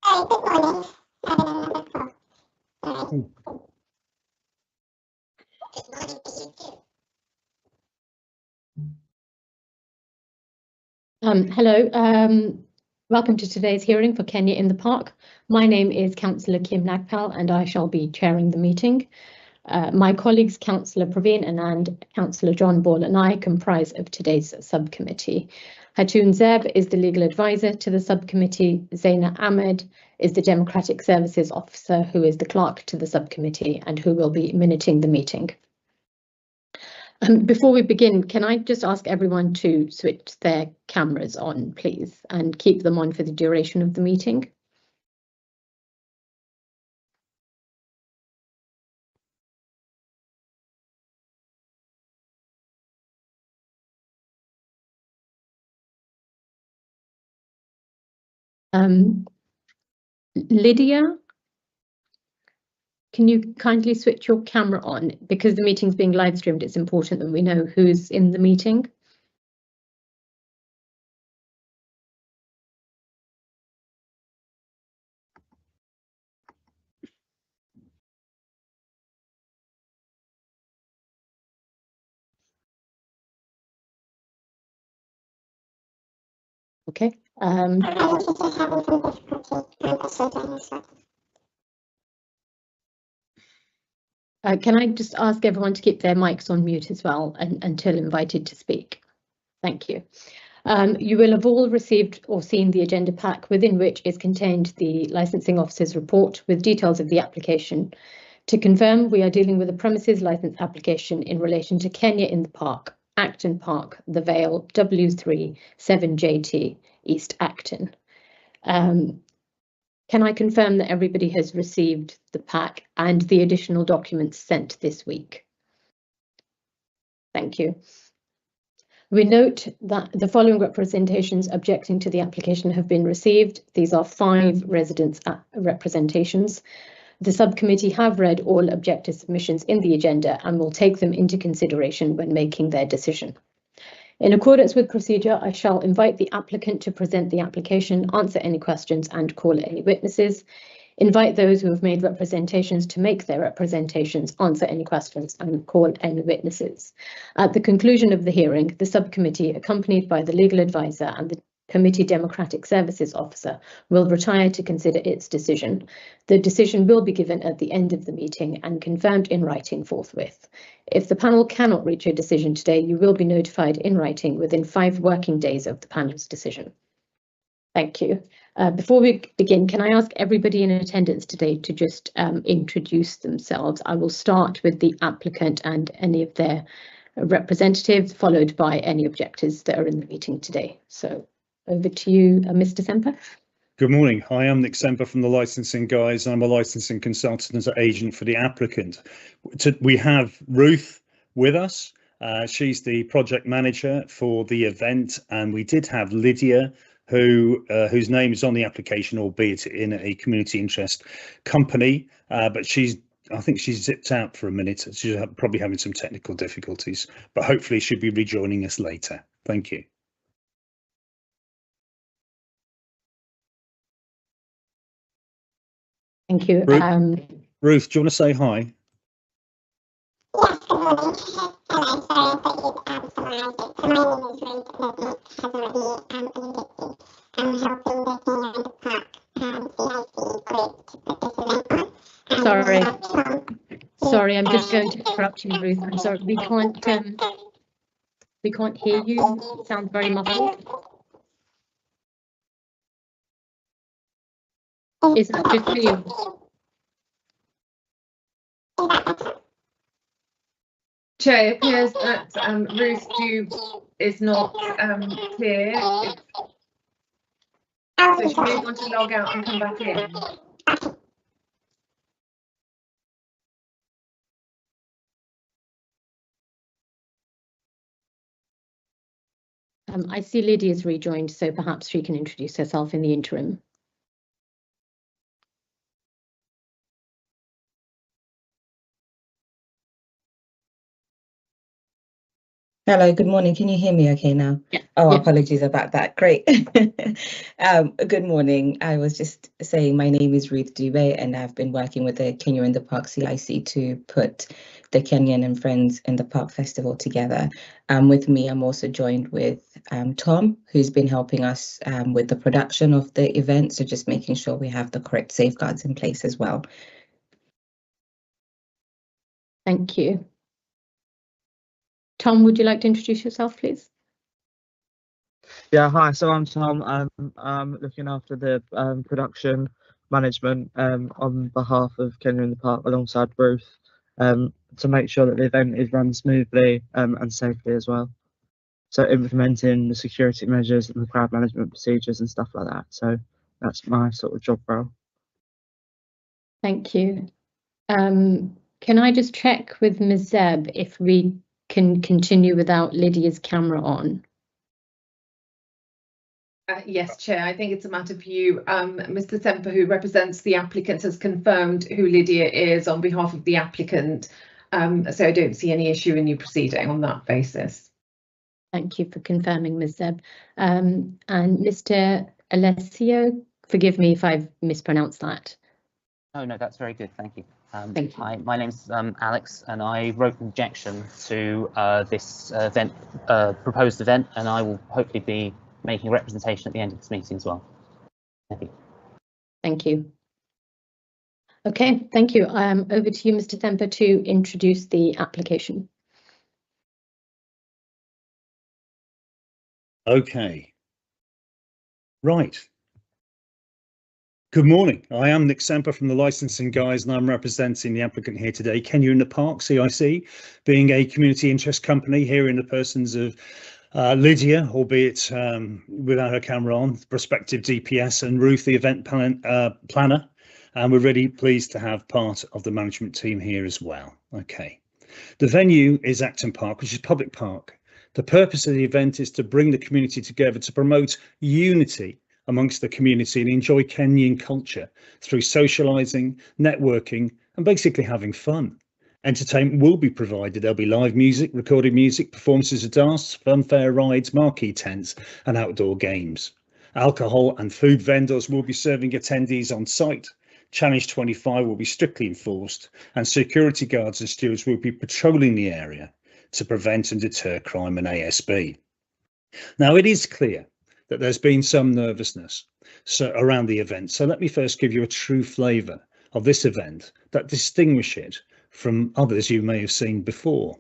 Good morning. Good morning to you too. Hello, welcome to today's hearing for Kenya in the Park. My name is Councillor Kim Nagpal and I shall be chairing the meeting. My colleagues Councillor Praveen Anand, Councillor John Ball and I comprise of today's subcommittee. Hatoun Zeb is the legal advisor to the subcommittee. Zaina Ahmed is the Democratic Services Officer who is the clerk to the subcommittee and who will be minuting the meeting. Before we begin, can I just ask everyone to switch their cameras on, please, and keep them on for the duration of the meeting? Lydia, can you kindly switch your camera on? Because the meeting's being live streamed, it's important that we know who's in the meeting. Okay. Can I just ask everyone to keep their mics on mute as well until invited to speak? Thank you. You will have all received or seen the agenda pack within which is contained the licensing officer's report with details of the application. To confirm, we are dealing with a premises license application in relation to Kenya in the Park, Acton Park, The Vale, W3 7JT, East Acton. Can I confirm that everybody has received the pack and the additional documents sent this week? Thank you. We note that the following representations objecting to the application have been received. These are 5 residents' representations. The subcommittee have read all objective submissions in the agenda and will take them into consideration when making their decision. In accordance with procedure, I shall invite the applicant to present the application, answer any questions and call any witnesses. Invite those who have made representations to make their representations, answer any questions and call any witnesses. At the conclusion of the hearing, the subcommittee, accompanied by the legal advisor and the Committee Democratic Services Officer, will retire to consider its decision. The decision will be given at the end of the meeting and confirmed in writing forthwith. If the panel cannot reach a decision today, you will be notified in writing within 5 working days of the panel's decision. Thank you. Before we begin, can I ask everybody in attendance today to just introduce themselves? I will start with the applicant and any of their representatives, followed by any objectors that are in the meeting today. So over to you, Mr. Semper. Good morning. Hi, I'm Nick Semper from the licensing guys. I'm a licensing consultant as an agent for the applicant. We have Ruth with us. She's the project manager for the event, and we did have Lydia, whose name is on the application, albeit in a community interest company, but I think she's zipped out for a minute. She's probably having some technical difficulties, but hopefully she'll be rejoining us later. Thank you. Thank you. Ruth, do you want to say hi? Yes, good morning. Hello, sorry, I thought you'd summarised it. So my name is Ruth, as Nick has already alluded to. I'm helping the Kenya in the Park CIC group to put this event on. Sorry, I'm just going to interrupt you, Ruth. I'm sorry, we can't hear you. It sounds very muffled. Is that just for you? Chair, it appears that Ruth is not clear. So she may want to log out and come back in. I see Lydia's rejoined, so perhaps she can introduce herself in the interim. Hello, good morning. Can you hear me okay now? Yeah. Oh, Yeah. apologies about that. Great. Good morning. I was just saying my name is Ruth Dube, and I've been working with the Kenya in the Park CIC to put the Kenyan and Friends in the Park Festival together. With me, I'm also joined with Tom, who's been helping us with the production of the event. So just making sure we have the correct safeguards in place as well. Thank you. Tom, would you like to introduce yourself, please? Yeah, hi. So I'm Tom. I'm looking after the production management on behalf of Kenya in the Park alongside Ruth to make sure that the event is run smoothly and safely as well. So implementing the security measures and the crowd management procedures and stuff like that. So that's my sort of job role. Thank you. Can I just check with Ms. Zeb if we can continue without Lydia's camera on? Yes, Chair, I think it's a matter for you. Mr. Semper, who represents the applicant, has confirmed who Lydia is on behalf of the applicant. So I don't see any issue in you proceeding on that basis. Thank you for confirming, Ms. Zeb. And Mr. Alessio, forgive me if I've mispronounced that. Oh, no, that's very good. Thank you. Thank you. Hi, my name's Alex, and I wrote an objection to this proposed event, and I will hopefully be making a representation at the end of this meeting as well. Thank you. Thank you. Okay, thank you. Over to you, Mr. Semper, to introduce the application. Okay. Right. Good morning. I am Nick Semper from the licensing guys, and I'm representing the applicant here today, Kenya in the Park, CIC, being a community interest company here in the persons of Lydia, albeit without her camera on, prospective DPS, and Ruth, the event planner. And we're really pleased to have part of the management team here as well. Okay. The venue is Acton Park, which is a public park. The purpose of the event is to bring the community together to promote unity amongst the community and enjoy Kenyan culture through socialising, networking, and basically having fun. Entertainment will be provided. There'll be live music, recorded music, performances of dance, funfair rides, marquee tents, and outdoor games. Alcohol and food vendors will be serving attendees on site. Challenge 25 will be strictly enforced, and security guards and stewards will be patrolling the area to prevent and deter crime and ASB. Now, it is clear that there's been some nervousness around the event. So let me first give you a true flavour of this event that distinguish it from others you may have seen before.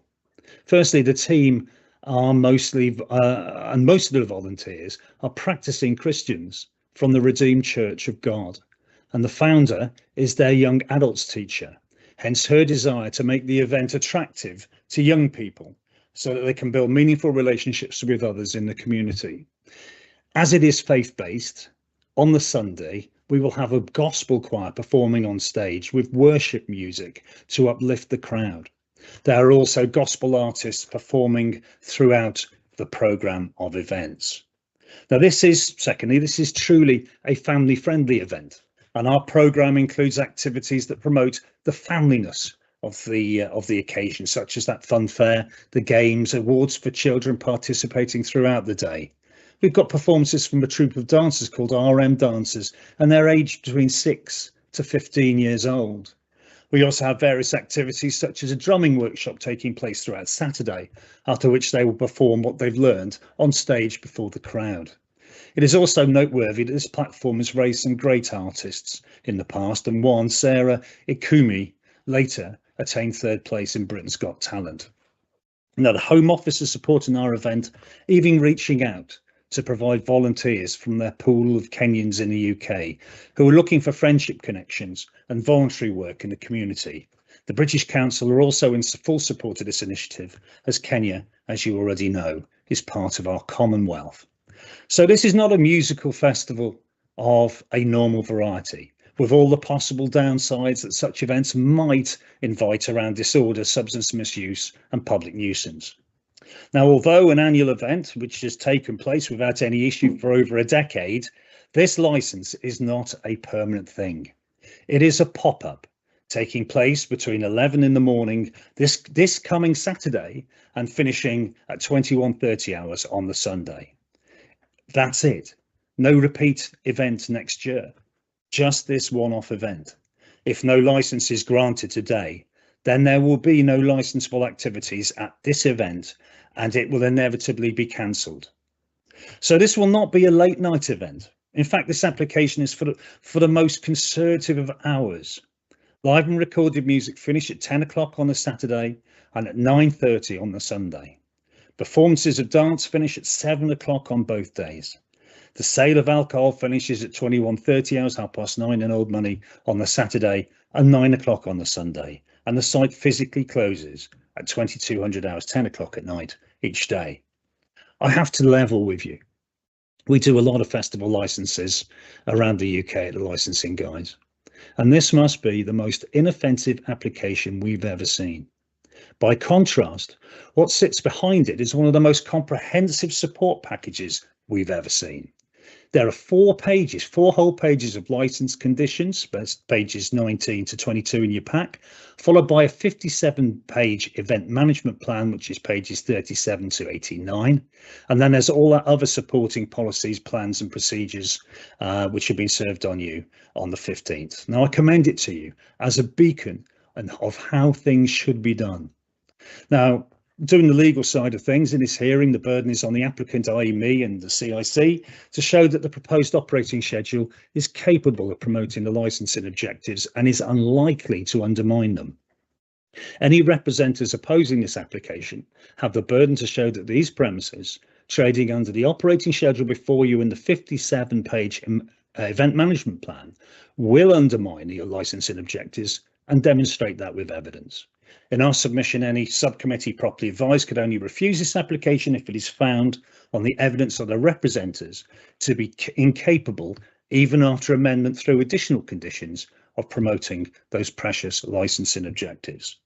Firstly, the team are mostly, and most of the volunteers are practicing Christians from the Redeemed Church of God. And the founder is their young adults teacher, hence her desire to make the event attractive to young people so that they can build meaningful relationships with others in the community. As it is faith-based, on the Sunday, we will have a gospel choir performing on stage with worship music to uplift the crowd. There are also gospel artists performing throughout the programme of events. Now, this is truly a family-friendly event, and our programme includes activities that promote the familyness of the occasion, such as that fun fair, the games, awards for children participating throughout the day. We've got performances from a troupe of dancers called RM Dancers, and they're aged between 6 to 15 years old. We also have various activities such as a drumming workshop taking place throughout Saturday, after which they will perform what they've learned on stage before the crowd. It is also noteworthy that this platform has raised some great artists in the past, and one, Sarah Ikumi, later attained 3rd place in Britain's Got Talent. Now, the Home Office is supporting our event, even reaching out to provide volunteers from their pool of Kenyans in the UK who are looking for friendship connections and voluntary work in the community. The British Council are also in full support of this initiative, as Kenya, as you already know, is part of our Commonwealth. So this is not a musical festival of a normal variety, with all the possible downsides that such events might invite around disorder, substance misuse and public nuisance. Now, although an annual event which has taken place without any issue for over a decade, this licence is not a permanent thing. It is a pop-up taking place between 11 in the morning this coming Saturday and finishing at 21:30 hours on the Sunday. That's it. No repeat event next year, just this one-off event. If no license is granted today, then there will be no licensable activities at this event and it will inevitably be cancelled. So this will not be a late night event. In fact, this application is for the most conservative of hours. Live and recorded music finish at 10 o'clock on the Saturday and at 9:30 on the Sunday. Performances of dance finish at 7 o'clock on both days. The sale of alcohol finishes at 21:30 hours, 9:30 in Old Money on the Saturday and 9 o'clock on the Sunday. And the site physically closes at 2200 hours, 10 o'clock at night each day. I have to level with you. We do a lot of festival licenses around the UK at the licensing guys. And this must be the most inoffensive application we've ever seen. By contrast, what sits behind it is one of the most comprehensive support packages we've ever seen. There are 4 whole pages of license conditions, pages 19 to 22 in your pack, followed by a 57-page event management plan, which is pages 37 to 89. And then there's all that other supporting policies, plans and procedures, which have been served on you on the 15th. Now, I commend it to you as a beacon of how things should be done. Now, doing the legal side of things in this hearing, the burden is on the applicant, i.e. me and the CIC, to show that the proposed operating schedule is capable of promoting the licensing objectives and is unlikely to undermine them. Any representatives opposing this application have the burden to show that these premises, trading under the operating schedule before you in the 57-page event management plan, will undermine the licensing objectives and demonstrate that with evidence. In our submission, any subcommittee properly advised could only refuse this application if it is found on the evidence of the representatives to be incapable, even after amendment through additional conditions, of promoting those precious licensing objectives.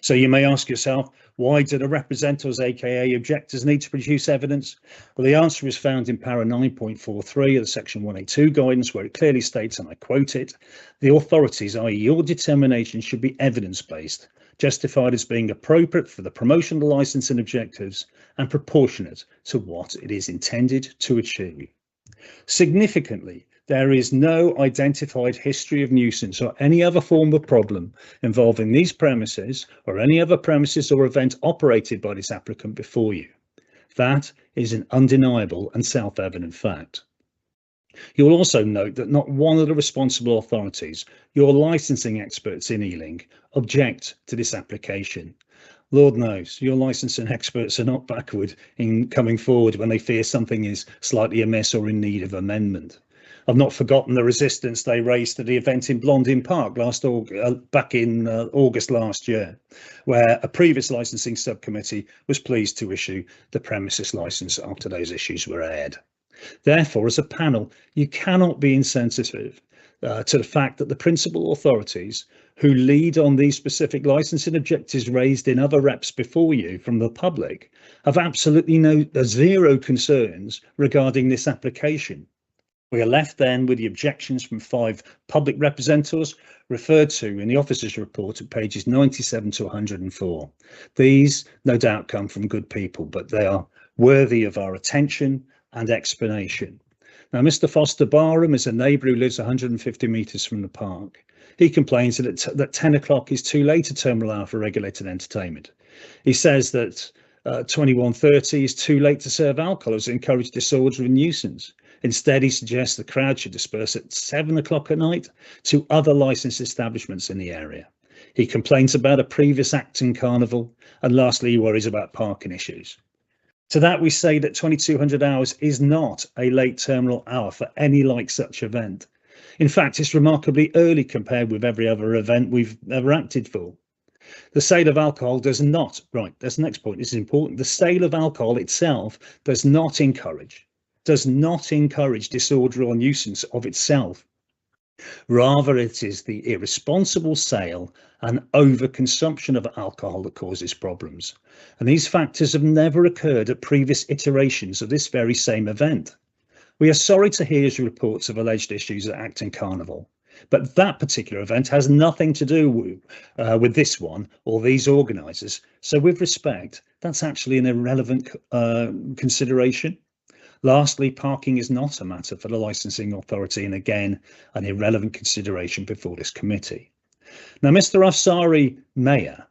So you may ask yourself, why do the representatives, aka objectors, need to produce evidence? Well, the answer is found in para 9.43 of the section 182 guidance, where it clearly states, and I quote it, the authorities, i.e. your determination, should be evidence-based, justified as being appropriate for the promotion of the licensing objectives and proportionate to what it is intended to achieve. Significantly, there is no identified history of nuisance or any other form of problem involving these premises or any other premises or event operated by this applicant before you. That is an undeniable and self-evident fact. You'll also note that not one of the responsible authorities, your licensing experts in Ealing, object to this application. Lord knows, your licensing experts are not backward in coming forward when they fear something is slightly amiss or in need of amendment. I've not forgotten the resistance they raised to the event in Blondin Park back in August last year, where a previous licensing subcommittee was pleased to issue the premises licence after those issues were aired. Therefore, as a panel, you cannot be insensitive to the fact that the principal authorities who lead on these specific licensing objectives raised in other reps before you from the public have absolutely zero concerns regarding this application. We are left then with the objections from 5 public representatives referred to in the officer's report at pages 97 to 104. These no doubt come from good people, but they are worthy of our attention and explanation. Now, Mr. Foster Barham is a neighbour who lives 150 metres from the park. He complains that 10 o'clock is too late a terminal hour for regulated entertainment. He says that 21:30 is too late to serve alcohol as it encourages disorder and nuisance. Instead, he suggests the crowd should disperse at 7 o'clock at night to other licensed establishments in the area. He complains about a previous Acton Carnival, and lastly, he worries about parking issues. To that we say that 2200 hours is not a late terminal hour for any like such event. In fact, it's remarkably early compared with every other event we've ever acted for. The sale of alcohol does not, right, that's the next point, this is important. The sale of alcohol itself does not encourage disorder or nuisance of itself. Rather, it is the irresponsible sale and overconsumption of alcohol that causes problems. And these factors have never occurred at previous iterations of this very same event. We are sorry to hear his reports of alleged issues at Acton Carnival. But that particular event has nothing to do with this one or these organisers. So with respect, that's actually an irrelevant consideration. Lastly, parking is not a matter for the licensing authority, and again, an irrelevant consideration before this committee. Now, Mr. Afsari, Mayor,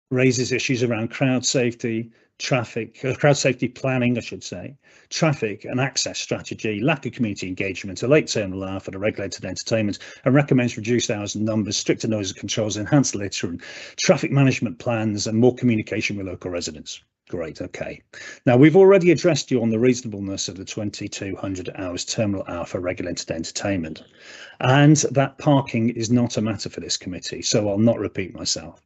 raises issues around crowd safety, crowd safety planning, I should say, traffic and access strategy, lack of community engagement, a late terminal hour for the regulated entertainment, and recommends reduced hours and numbers, stricter noise controls, enhanced littering, traffic management plans, and more communication with local residents. Great, okay. Now, we've already addressed you on the reasonableness of the 2200 hours terminal hour for regulated entertainment, and that parking is not a matter for this committee, so I'll not repeat myself.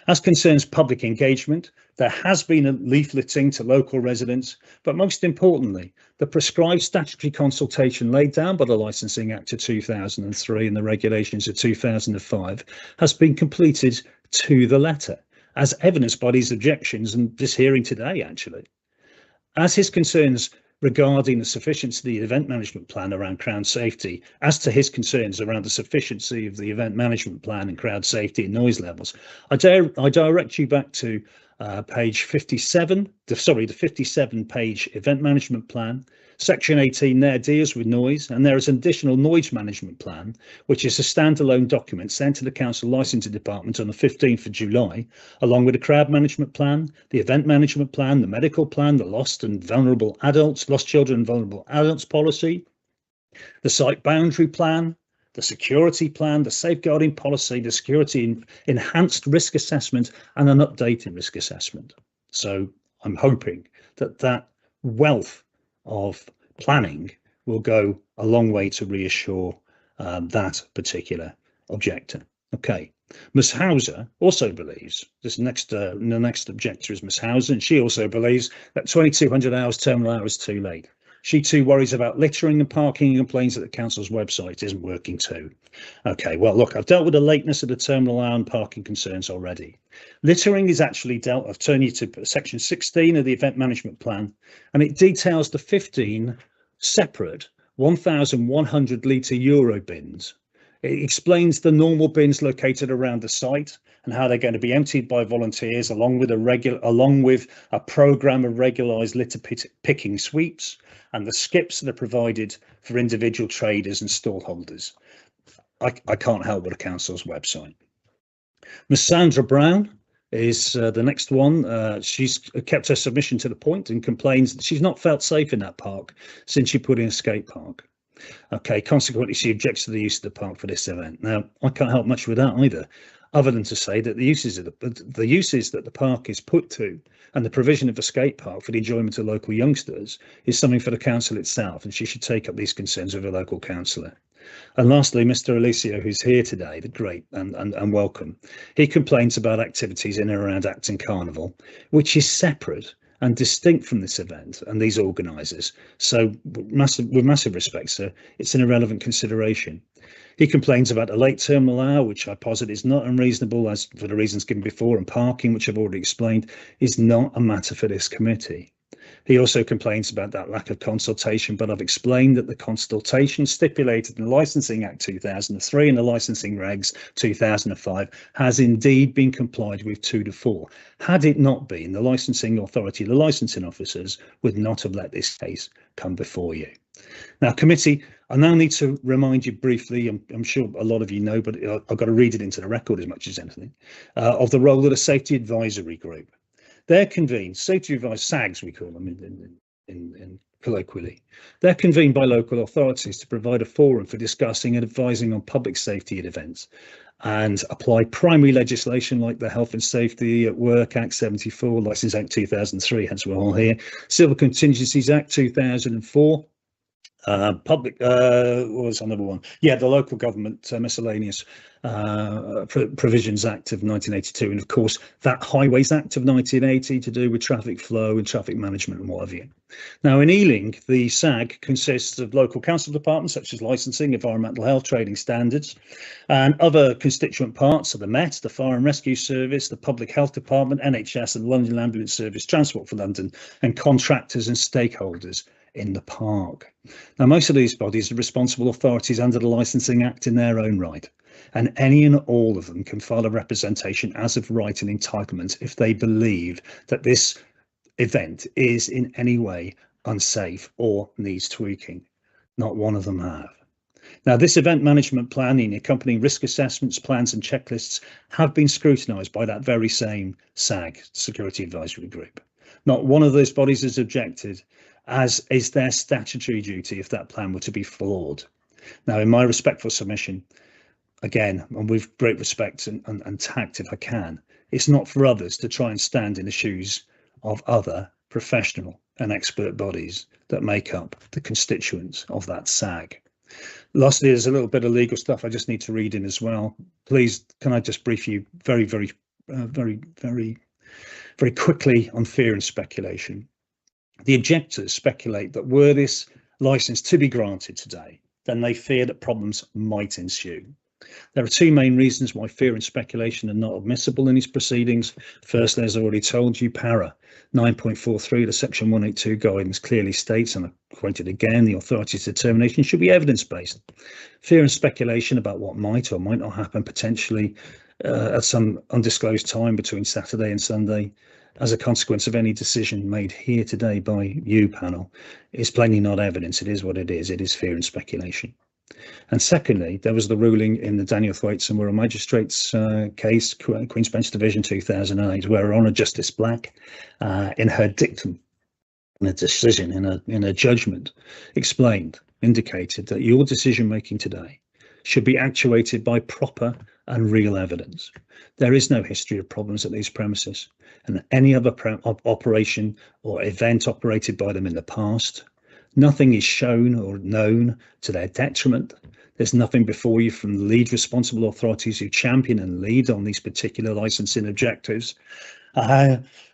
As concerns public engagement, there has been a leafleting to local residents, but most importantly, the prescribed statutory consultation laid down by the Licensing Act of 2003 and the regulations of 2005 has been completed to the letter, as evidenced by these objections and this hearing today, actually. As his concerns regarding the sufficiency of the event management plan around crowd safety, as to his concerns around the sufficiency of the event management plan and crowd safety and noise levels, I direct you back to page 57, the 57-page event management plan. Section 18 there deals with noise, and there is an additional noise management plan, which is a standalone document sent to the Council Licensing Department on the 15th of July, along with the crowd management plan, the event management plan, the medical plan, the lost children and vulnerable adults policy, the site boundary plan, the security plan, the safeguarding policy, the security enhanced risk assessment, and an updated risk assessment. So I'm hoping that that wealth of planning will go a long way to reassure that particular objector. Okay, Ms. Hauser also believes, the next objector is Ms. Hauser, and she also believes that 2200 hours terminal hour is too late. She too worries about littering and parking and complains that the council's website isn't working too. Okay, well, look, I've dealt with the lateness of the terminal hour and parking concerns already. Littering is actually dealt, I've turned you to section 16 of the event management plan, and it details the 15 separate 1,100 litre Euro bins. It explains the normal bins located around the site and how they're going to be emptied by volunteers along with a programme of regularised litter picking sweeps, and the skips that are provided for individual traders and stall holders. I can't help with the council's website. Ms. Sandra Brown is the next one. She's kept her submission to the point and complains that she's not felt safe in that park since she put in a skate park. Okay, consequently, she objects to the use of the park for this event. Now, I can't help much with that either, other than to say that the uses that the park is put to and the provision of a skate park for the enjoyment of local youngsters is something for the council itself, and she should take up these concerns with a local councillor. And lastly, Mr. Alicio, who's here today, the great and welcome, he complains about activities in and around Acton Carnival, which is separate and distinct from this event and these organisers. So with massive respect, sir, it's an irrelevant consideration. He complains about a late terminal hour, which I posit is not unreasonable, as for the reasons given before, and parking, which I've already explained, is not a matter for this committee. He also complains about that lack of consultation, but I've explained that the consultation stipulated in the Licensing Act 2003 and the Licensing Regs 2005 has indeed been complied with 2 to 4. Had it not been, the licensing authority, the licensing officers would not have let this case come before you. Now, committee, I now need to remind you briefly, I'm sure a lot of you know, but I've got to read it into the record as much as anything, of the role of the Safety Advisory Group. They're convened, safety advice, SAGs we call them in colloquially. They're convened by local authorities to provide a forum for discussing and advising on public safety at events and apply primary legislation like the Health and Safety at Work Act 74, Licence Act 2003, hence we're all here, Civil Contingencies Act 2004, what was another one? Yeah, the Local Government Miscellaneous Provisions Act of 1982, and of course that Highways Act of 1980 to do with traffic flow and traffic management and what have you. Now, in Ealing, the SAG consists of local council departments such as licensing, environmental health, trading standards, and other constituent parts of the Met, the Fire and Rescue Service, the Public Health Department, NHS and London Ambulance Service, Transport for London, and contractors and stakeholders in the park. Now, most of these bodies are responsible authorities under the Licensing Act in their own right, and any and all of them can file a representation as of right and entitlement if they believe that this event is in any way unsafe or needs tweaking. Not one of them have. Now, this event management plan and accompanying risk assessments, plans and checklists have been scrutinised by that very same SAG, Security Advisory Group. Not one of those bodies has objected, as is their statutory duty if that plan were to be flawed. Now, in my respectful submission, again, and with great respect and tact if I can, it's not for others to try and stand in the shoes of other professional and expert bodies that make up the constituents of that SAG. Lastly, there's a little bit of legal stuff I just need to read in as well. Please, can I just brief you very quickly on fear and speculation. The objectors speculate that were this licence to be granted today, then they fear that problems might ensue. There are two main reasons why fear and speculation are not admissible in these proceedings. First, as I already told you, para 9.43, the section 182 guidance clearly states, and I quote it again, the authority's determination should be evidence-based. Fear and speculation about what might or might not happen potentially at some undisclosed time between Saturday and Sunday as a consequence of any decision made here today by you panel is plainly not evidence. It is what it is. It is fear and speculation. And secondly, there was the ruling in the Daniel Thwaites and Wirral Magistrates case, Queen's Bench Division 2008, where Her Honour Justice Black, in her dictum, in a decision, in a judgment, indicated that your decision making today should be actuated by proper and real evidence. There is no history of problems at these premises, and any other operation or event operated by them in the past. Nothing is shown or known to their detriment. There's nothing before you from the lead responsible authorities who champion and lead on these particular licensing objectives,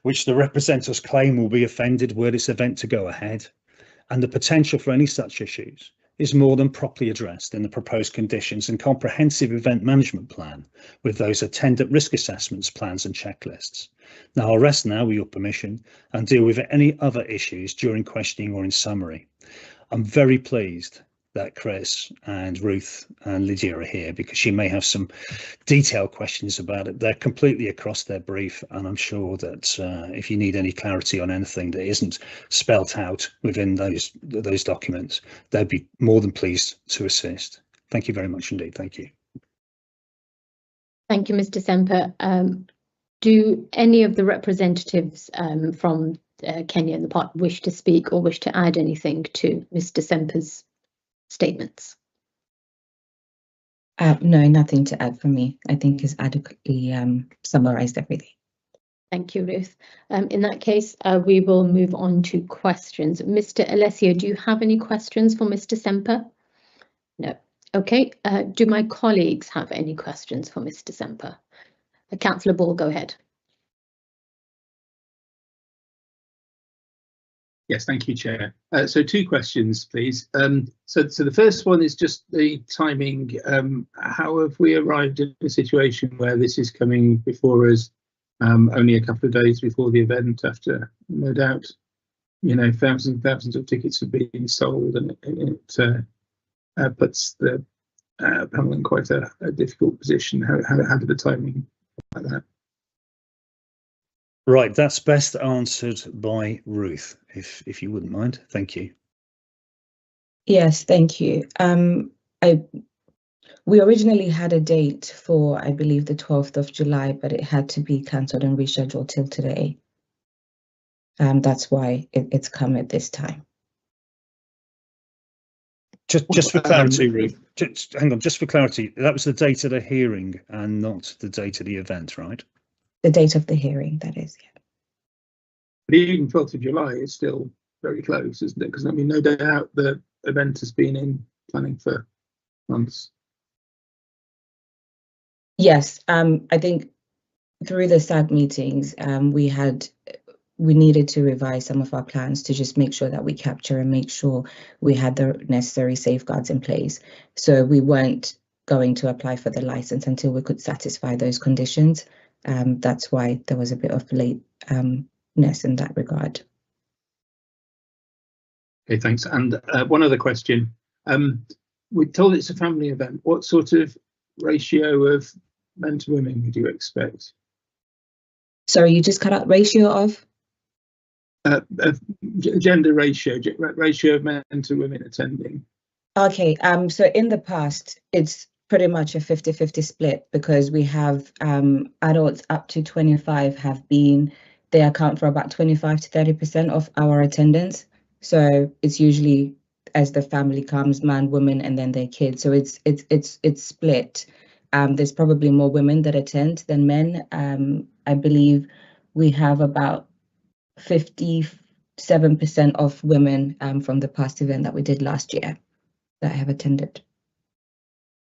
which the representatives claim will be offended were this event to go ahead. And the potential for any such issues is more than properly addressed in the proposed conditions and comprehensive event management plan with those attendant risk assessments, plans and checklists. Now, I'll rest now with your permission and deal with any other issues during questioning or in summary. I'm very pleased that Chris and Ruth and Lydia are here because she may have some detailed questions about it. They're completely across their brief, and I'm sure that if you need any clarity on anything that isn't spelt out within those documents, they'd be more than pleased to assist. Thank you very much indeed. Thank you. Thank you, Mr. Semper. Do any of the representatives from Kenya and the Park wish to speak or wish to add anything to Mr. Semper's statements? No, nothing to add from me. I think he's adequately summarised everything. Thank you, Ruth. In that case, we will move on to questions. Mr. Alessio, do you have any questions for Mr. Semper? No. Okay. Do my colleagues have any questions for Mr. Semper? Councillor Ball, go ahead. Yes, thank you, Chair. So two questions, please. So the first one is just the timing. How have we arrived in a situation where this is coming before us only a couple of days before the event, after no doubt, you know, thousands of tickets have been sold, and it puts the panel in quite a difficult position. How did the timing like that? Right, that's best answered by Ruth, if you wouldn't mind. Thank you. Yes, thank you. We originally had a date for, I believe, the 12th of July, but it had to be cancelled and rescheduled till today. That's why it's come at this time. Just for clarity, Ruth, hang on, just for clarity, that was the date of the hearing and not the date of the event, right? The date of the hearing, that is, yeah. But even 12th of July is still very close, isn't it? Because I mean, no doubt the event has been in planning for months. Yes, I think through the SAG meetings, we needed to revise some of our plans to just make sure that we capture and make sure we had the necessary safeguards in place. So we weren't going to apply for the license until we could satisfy those conditions. That's why there was a bit of lateness in that regard. Okay, thanks. And one other question. We're told it's a family event. What sort of ratio of men to women would you expect? Sorry, you just cut out ratio of? Gender ratio of men to women attending. Okay, so in the past, it's pretty much a 50-50 split because we have adults up to 25 they account for about 25 to 30% of our attendance. So it's usually as the family comes, man, woman, and then their kids. So it's split. There's probably more women that attend than men. I believe we have about 57% of women from the past event that we did last year that have attended.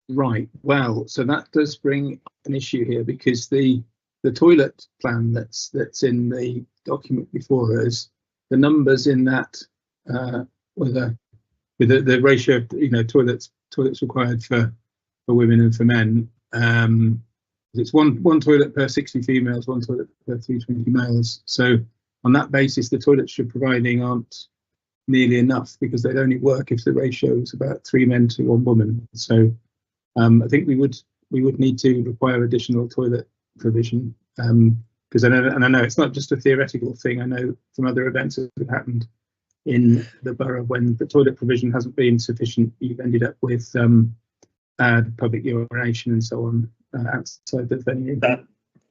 Right. Well, so that does bring an issue here because the toilet plan that's in the document before us, the numbers in that with the ratio of toilets required for women and for men, it's one toilet per 60 females, one toilet per 320 males. So on that basis, the toilets you're providing aren't nearly enough because they'd only work if the ratio is about 3 men to 1 woman. So I think we would need to require additional toilet provision because I know it's not just a theoretical thing. I know from other events that have happened in the borough when the toilet provision hasn't been sufficient, you've ended up with public urination and so on outside the venue.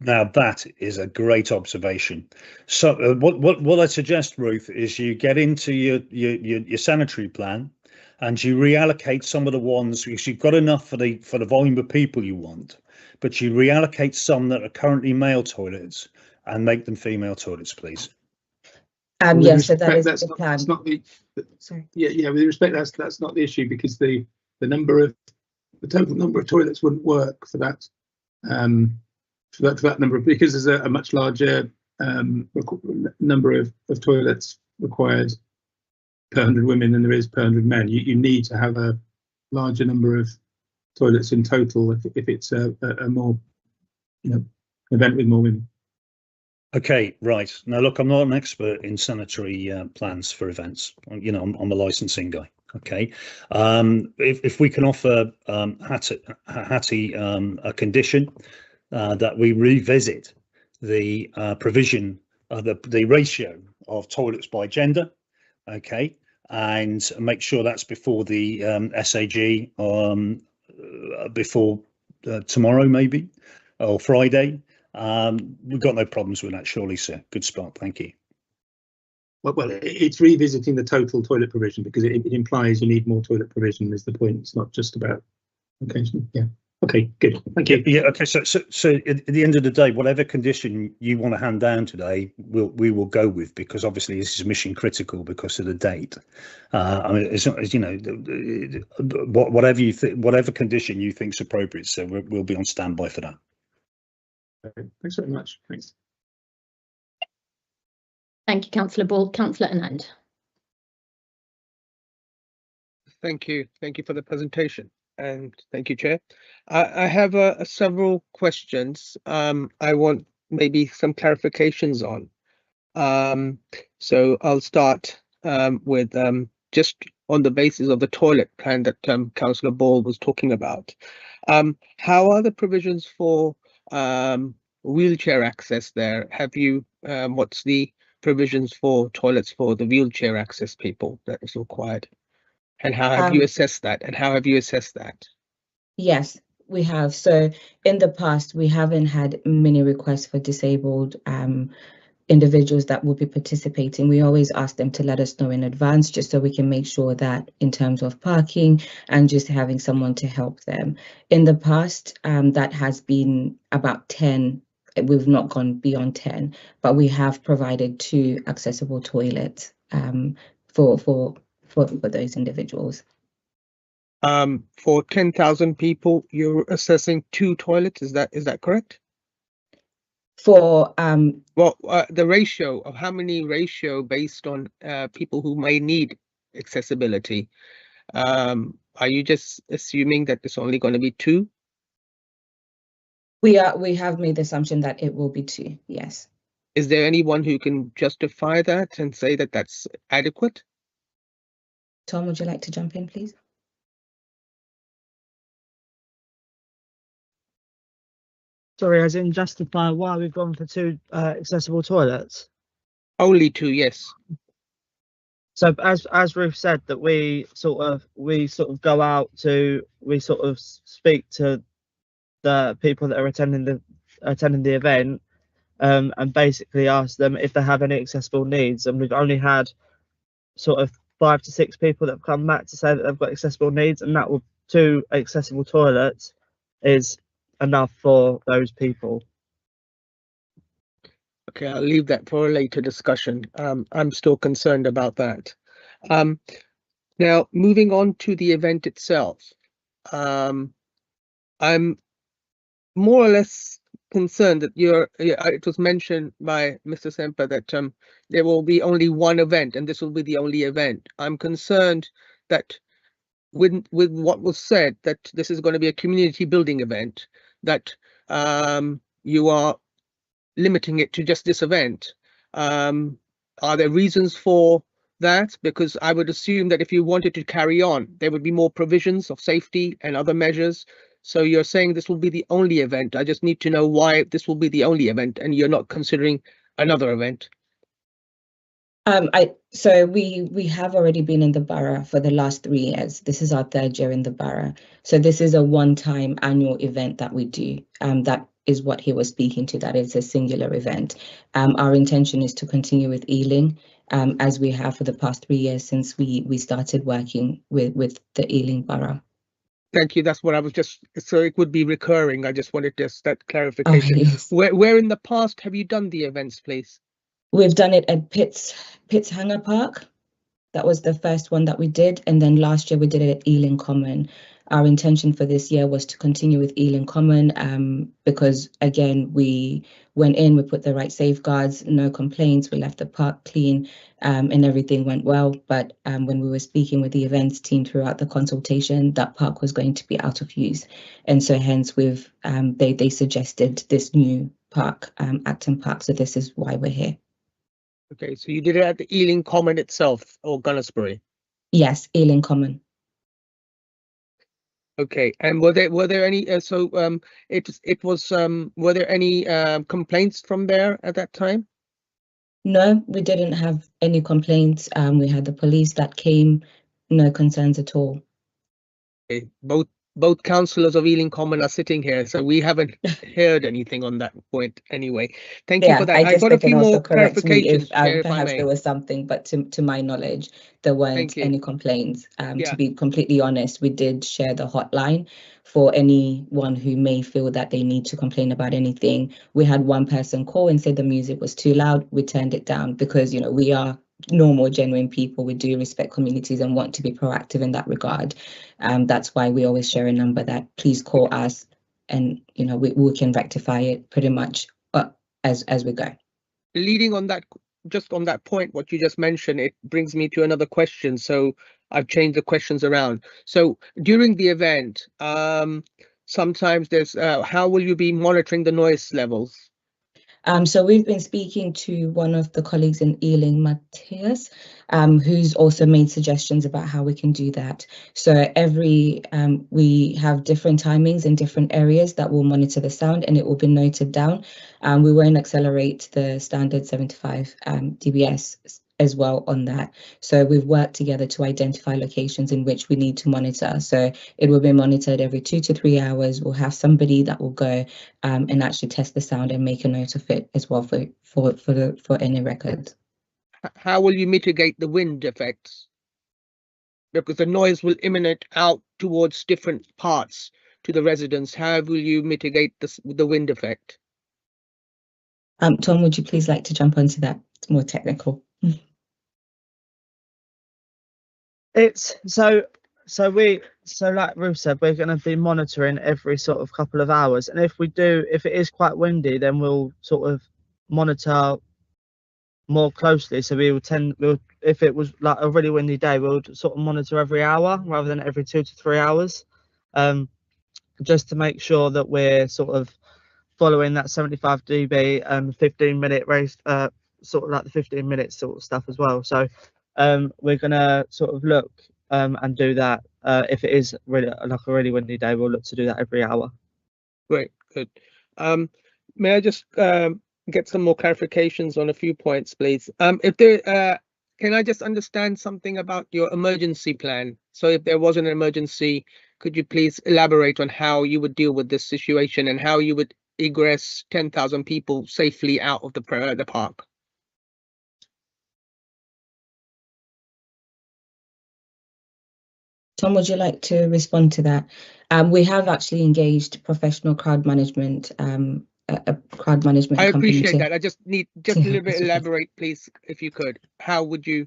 Now that is a great observation. So what I suggest, Ruth, is you get into your sanitary plan and you reallocate some of the ones because you've got enough for the volume of people you want, but you reallocate some that are currently male toilets and make them female toilets, please. Yes, so that is the plan. That's not the. Sorry. Yeah. With respect, that's not the issue because the total number of toilets wouldn't work for that. For that number because there's a much larger number of toilets required per 100 women than there is per 100 men. You need to have a larger number of toilets in total if it's a more event with more women. Okay, right. Now look, I'm not an expert in sanitary plans for events. I'm a licensing guy. Okay, if we can offer Hattie a condition that we revisit the provision of the ratio of toilets by gender, okay, and make sure that's before the SAG before tomorrow maybe or Friday. We've got no problems with that, surely, sir. Good spot, thank you. Well, it's revisiting the total toilet provision because it implies you need more toilet provision is the point. It's not just about occasionally. Yeah. Okay, good. Thank you. Yeah. Okay. So at the end of the day, whatever condition you want to hand down today, we will go with because obviously this is mission critical because of the date. I mean, it's not, whatever you think, whatever condition you think is appropriate. So we'll be on standby for that. Okay, thanks very much. Thanks. Thank you, Councillor Ball. Councillor Anand. Thank you for the presentation. And thank you, Chair. I have several questions I want maybe some clarifications on. So I'll start with just on the basis of the toilet plan that Councillor Ball was talking about. How are the provisions for wheelchair access there? Have you, what's the provisions for toilets for the wheelchair access people that is required? And how have you assessed that? Yes, we have. So in the past, we haven't had many requests for disabled individuals that will be participating. We always ask them to let us know in advance just so we can make sure that in terms of parking and just having someone to help them. In the past, that has been about 10. We've not gone beyond 10, but we have provided 2 accessible toilets for those individuals. For 10,000 people, you're assessing 2 toilets. Is that correct? For the ratio of how many based on people who may need accessibility. Are you just assuming that it's only going to be 2? We have made the assumption that it will be 2. Yes. Is there anyone who can justify that and say that that's adequate? Tom, would you like to jump in, please? Sorry, as in justify why we've gone for 2 accessible toilets. Only 2, yes. So as Ruth said, that we sort of go out to, we sort of speak to the people that are attending the event, and basically ask them if they have any accessible needs. And we've only had sort of 5 to 6 people that have come back to say that they've got accessible needs, and that will 2 accessible toilets is enough for those people. Okay, I'll leave that for a later discussion. I'm still concerned about that. Now, moving on to the event itself, I'm more or less concerned that it was mentioned by Mr. Semper that there will be only one event and this will be the only event. I'm concerned that with what was said, that this is going to be a community building event, that you are limiting it to just this event. Are there reasons for that? Because I would assume that if you wanted to carry on, there would be more provisions of safety and other measures. So you're saying this will be the only event. I just need to know why this will be the only event and you're not considering another event. So we have already been in the borough for the last 3 years. This is our 3rd year in the borough. So this is a one-time annual event that we do. That is what he was speaking to, that it's a singular event. Our intention is to continue with Ealing, as we have for the past 3 years since we started working with the Ealing borough. Thank you. That's what I was just, so it would be recurring. I just wanted that clarification. Oh, yes. Where in the past have you done the events, please? We've done it at Pitts Hanger Park. That was the first one that we did. And then last year we did it at Ealing Common. Our intention for this year was to continue with Ealing Common, because again, we went in, we put the right safeguards, no complaints, we left the park clean, and everything went well. But when we were speaking with the events team throughout the consultation, that park was going to be out of use. And so hence they suggested this new park, Acton Park. So this is why we're here. Okay, so you did it at the Ealing Common itself, or Gunnersbury? Yes, Ealing Common. Okay, and were there any were there any complaints from there at that time? No, we didn't have any complaints. We had the police that came, no concerns at all. Okay, both councillors of Ealing Common are sitting here, so we haven't heard anything on that point anyway. Thank you for that. I got a few more correct me clarifications, if Chair, if I perhaps may. there was something, but to my knowledge, there weren't any complaints. To be completely honest, we did share the hotline for anyone who may feel that they need to complain about anything. We had one person call and say the music was too loud. We turned it down because, we are normal, genuine people. We do respect communities and want to be proactive in that regard. That's why we always share a number that please call us, and we can rectify it pretty much as we go. Leading on that, just on that point, what you just mentioned, it brings me to another question. So I've changed the questions around. So during the event, sometimes there's how will you be monitoring the noise levels? So we've been speaking to one of the colleagues in Ealing, Matthias, who's also made suggestions about how we can do that. So we have different timings in different areas that will monitor the sound, and it will be noted down. We won't accelerate the standard 75 dBs as well on that. So we've worked together to identify locations in which we need to monitor. So it will be monitored every 2 to 3 hours. We'll have somebody that will go and actually test the sound and make a note of it as well for any records. How will you mitigate the wind effects? Because the noise will emanate out towards different parts to the residents. How will you mitigate the wind effect? Tom, would you please like to jump onto that? It's more technical. It's so like Ruth said, we're going to be monitoring every sort of couple of hours, and if it is quite windy, then we'll sort of monitor more closely. So if it was like a really windy day, we'll sort of monitor every hour rather than every 2 to 3 hours, just to make sure that we're sort of following that 75 dB and 15-minute race, sort of like the 15 minutes sort of stuff as well. So we're gonna sort of look and do that. If it is really like a really windy day, we'll look to do that every hour. Great, good. May I just get some more clarifications on a few points, please? If there, can I just understand something about your emergency plan? So if there was an emergency, could you please elaborate on how you would deal with this situation and how you would egress 10,000 people safely out of the park? Tom, would you like to respond to that? We have actually engaged professional crowd management, a crowd management I company. appreciate that. I just need just a little bit elaborate, please, if you could. How would you?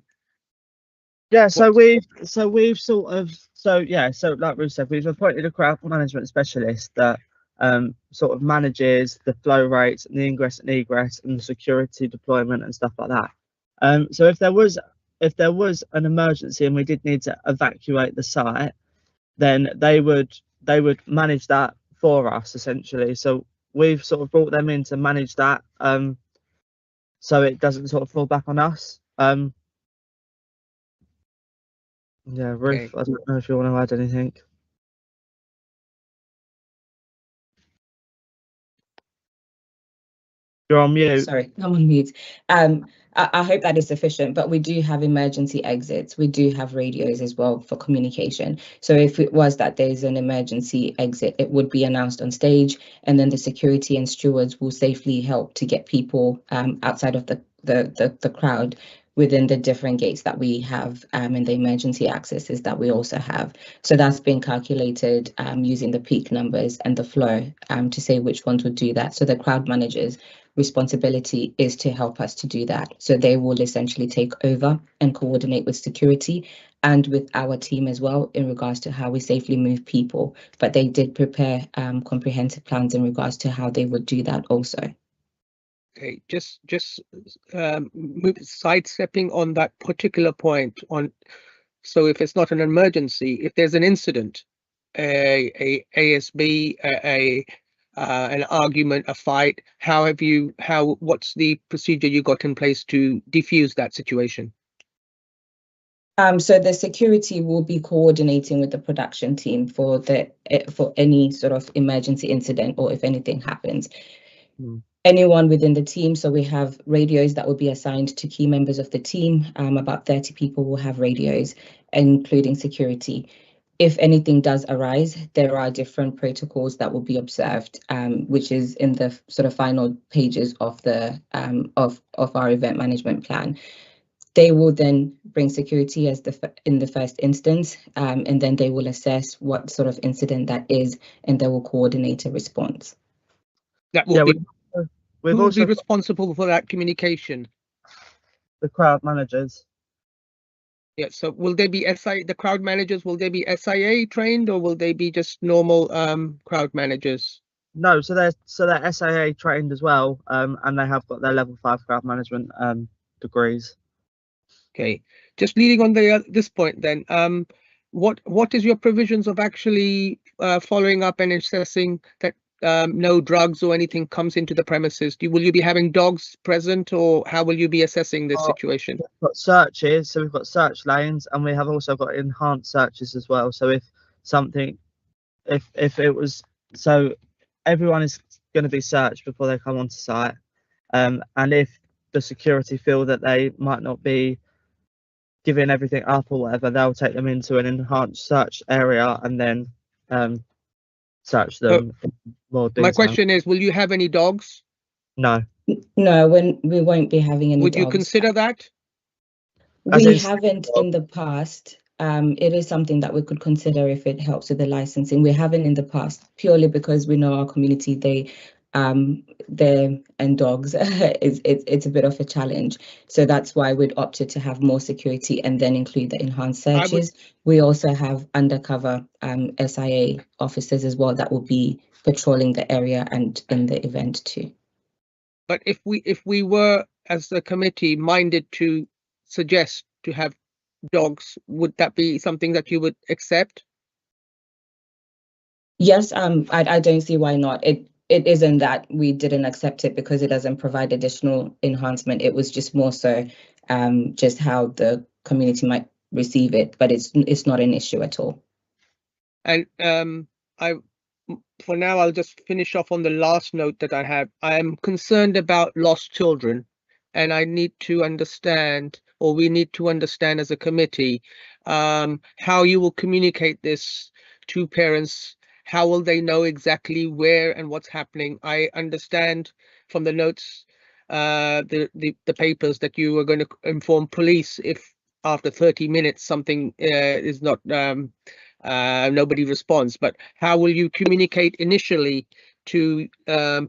Yeah, so we've sort of so like Ruth said, we've appointed a crowd management specialist that sort of manages the flow rates and the ingress and egress and the security deployment and stuff like that. So if there was an emergency and we did need to evacuate the site, then they would manage that for us essentially. So we've sort of brought them in to manage that, so it doesn't sort of fall back on us. Yeah, Ruth, Okay. I don't know if you want to add anything. You're on mute. Sorry, I'm on mute. I hope that is sufficient, but we do have emergency exits. We do have radios as well for communication. So if it was that there's an emergency exit, it would be announced on stage, and then the security and stewards will safely help to get people outside of the crowd within the different gates that we have and the emergency accesses that we also have. So that's been calculated using the peak numbers and the flow to say which ones would do that. So the crowd managers' responsibility is to help us to do that. So they will essentially take over and coordinate with security and with our team as well in regards to how we safely move people. But they did prepare comprehensive plans in regards to how they would do that also. Okay, just sidestepping on that particular point on. So if it's not an emergency, if there's an incident, a ASB, an argument, a fight, what's the procedure you got in place to defuse that situation? So the security will be coordinating with the production team for any sort of emergency incident or if anything happens. Anyone within the team, so we have radios that will be assigned to key members of the team. About 30 people will have radios, including security. If anything does arise, there are different protocols that will be observed, which is in the sort of final pages of the of our event management plan. They will then bring security as in the first instance, and then they will assess what sort of incident that is, and they will coordinate a response. That will be. We've Who will also be responsible for that communication? The crowd managers. Yeah, so will they be the crowd managers, will they be SIA trained or will they be just normal crowd managers? No, so they're SIA trained as well, and they have got their level 5 crowd management degrees. Okay, just leading on this point then, what is your provisions of actually following up and assessing that no drugs or anything comes into the premises? Will you be having dogs present, or how will you be assessing this situation? We've got searches, so we've got search lanes, and we have also got enhanced searches as well. So if it was, so everyone is going to be searched before they come onto site, and if the security feel that they might not be giving everything up or whatever, they'll take them into an enhanced search area and then search them in more detail. My question is, will you have any dogs? No. No, we won't be having any Would dogs. you consider that? We haven't in the past. It is something that we could consider if it helps with the licensing. We haven't in the past purely because we know our community, and dogs, it's a bit of a challenge. So that's why we'd opted to have more security and then include the enhanced searches. We also have undercover SIA officers as well that will be patrolling the area and in the event too. But if we were, as a committee, minded to suggest to have dogs, would that be something that you would accept? Yes, I don't see why not. It isn't that we didn't accept it because it doesn't provide additional enhancement. It was just more so just how the community might receive it, but it's not an issue at all. And for now, I'll just finish off on the last note that I have. I am concerned about lost children, and I need to understand, or we need to understand as a committee, how you will communicate this to parents. How will they know exactly where and what's happening? I understand from the notes, the papers, that you are going to inform police if after 30 minutes something is not nobody responds. But how will you communicate initially to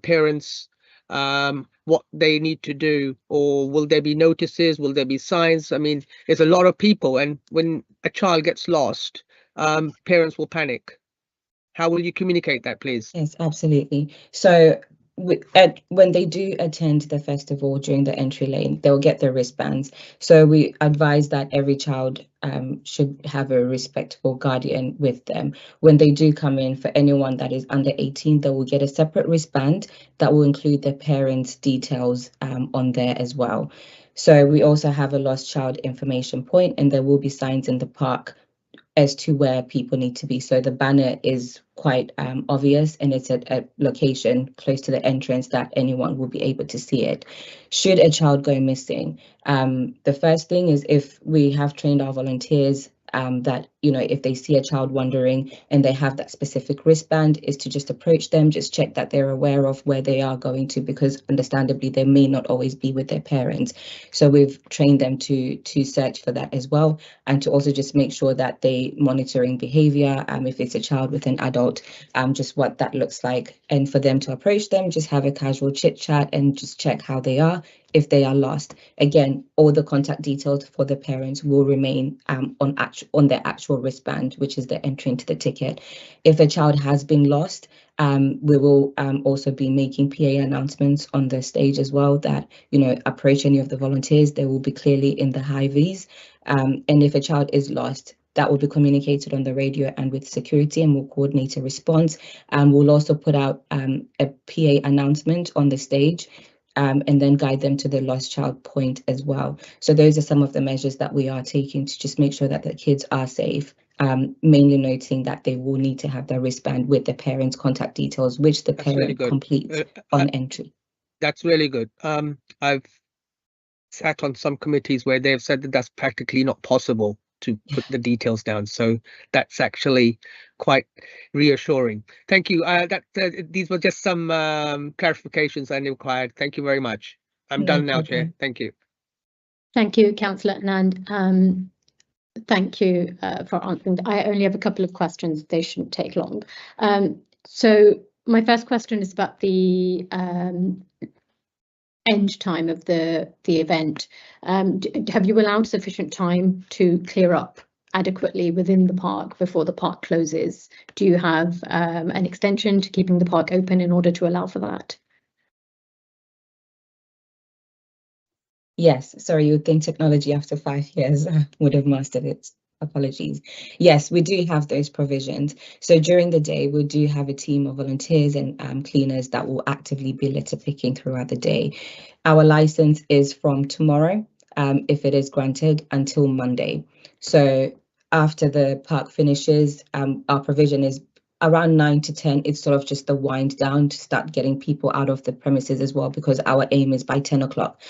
parents what they need to do? Or will there be notices? Will there be signs? I mean, there's a lot of people, and when a child gets lost, parents will panic. How will you communicate that, please? Yes, absolutely. So when they do attend the festival during the entry lane, they'll get their wristbands. So we advise that every child should have a respectable guardian with them. When they do come in, for anyone that is under 18, they will get a separate wristband that will include their parents' details on there as well. So we also have a lost child information point, and there will be signs in the park as to where people need to be. So the banner is quite obvious, and it's at a location close to the entrance that anyone will be able to see it. Should a child go missing, the first thing is, if we have trained our volunteers that, you know, if they see a child wandering and they have that specific wristband, is to just approach them, just check that they're aware of where they are going to, because understandably they may not always be with their parents. So we've trained them to search for that as well, and to also just make sure that they monitoring behavior, if it's a child with an adult, just what that looks like, and for them to approach them, just have a casual chit chat and just check how they are. If they are lost, again, all the contact details for the parents will remain on their actual wristband, which is the entry into the ticket. If a child has been lost, we will also be making PA announcements on the stage as well, that, you know, approach any of the volunteers, they will be clearly in the high Vs. And if a child is lost, that will be communicated on the radio and with security, and we'll coordinate a response. We'll also put out a PA announcement on the stage, and then guide them to the lost child point as well. So those are some of the measures that we are taking to just make sure that the kids are safe, mainly noting that they will need to have their wristband with the parents' contact details, which the parent completes on entry. That's really good. I've sat on some committees where they've said that that's practically not possible to put the details down. So that's actually quite reassuring. Thank you. These were just some clarifications I required. Thank you very much. I'm done now, Chair. Thank you. Thank you, Councillor Anand. Thank you for answering. I only have a couple of questions. They shouldn't take long. So my first question is about the end time of the event. Have you allowed sufficient time to clear up adequately within the park before the park closes? Do you have an extension to keeping the park open in order to allow for that? Yes, sorry, you would think technology after 5 years would have mastered it. Apologies. Yes, we do have those provisions. So during the day, we do have a team of volunteers and cleaners that will actively be litter picking throughout the day. Our license is from tomorrow, if it is granted, until Monday. So after the park finishes, our provision is around 9 to 10. It's sort of just the wind down to start getting people out of the premises as well, because our aim is by 10 o'clock.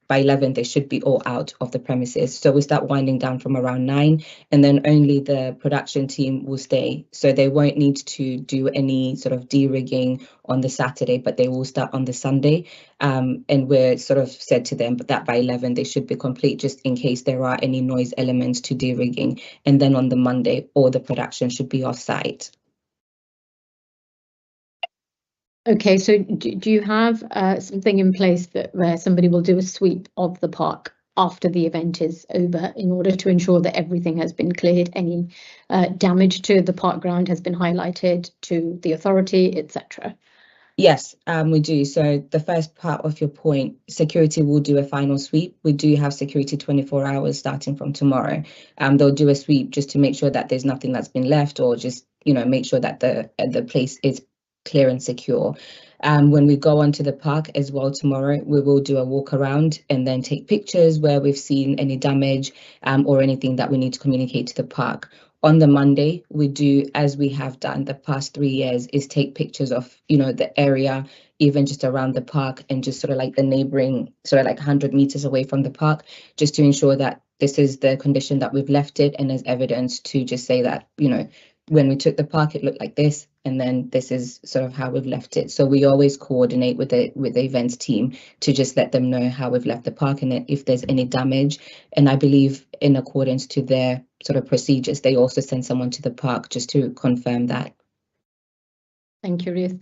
By 11, they should be all out of the premises. So we start winding down from around 9, and then only the production team will stay. So they won't need to do any sort of de-rigging on the Saturday, but they will start on the Sunday. And we're sort of said to them that by 11, they should be complete, just in case there are any noise elements to de-rigging. And then on the Monday, all the production should be off-site. Okay, so do you have something in place where somebody will do a sweep of the park after the event is over, in order to ensure that everything has been cleared, any damage to the park ground has been highlighted to the authority, etc.? Yes, we do. So the first part of your point, security will do a final sweep. We do have security 24 hours starting from tomorrow. They'll do a sweep just to make sure that there's nothing that's been left, or just, you know, make sure that the place is clear and secure. When we go onto the park as well tomorrow, we will do a walk around and then take pictures where we've seen any damage or anything that we need to communicate to the park. On the Monday, we do, as we have done the past 3 years, is take pictures of, the area, even just around the park and just sort of like the neighboring, sort of like 100 meters away from the park, just to ensure that this is the condition that we've left it, and as evidence to just say that, when we took the park, it looked like this, and then this is sort of how we've left it. So we always coordinate with the events team to just let them know how we've left the park and if there's any damage. And I believe in accordance to their sort of procedures, they also send someone to the park just to confirm that. Thank you, Ruth.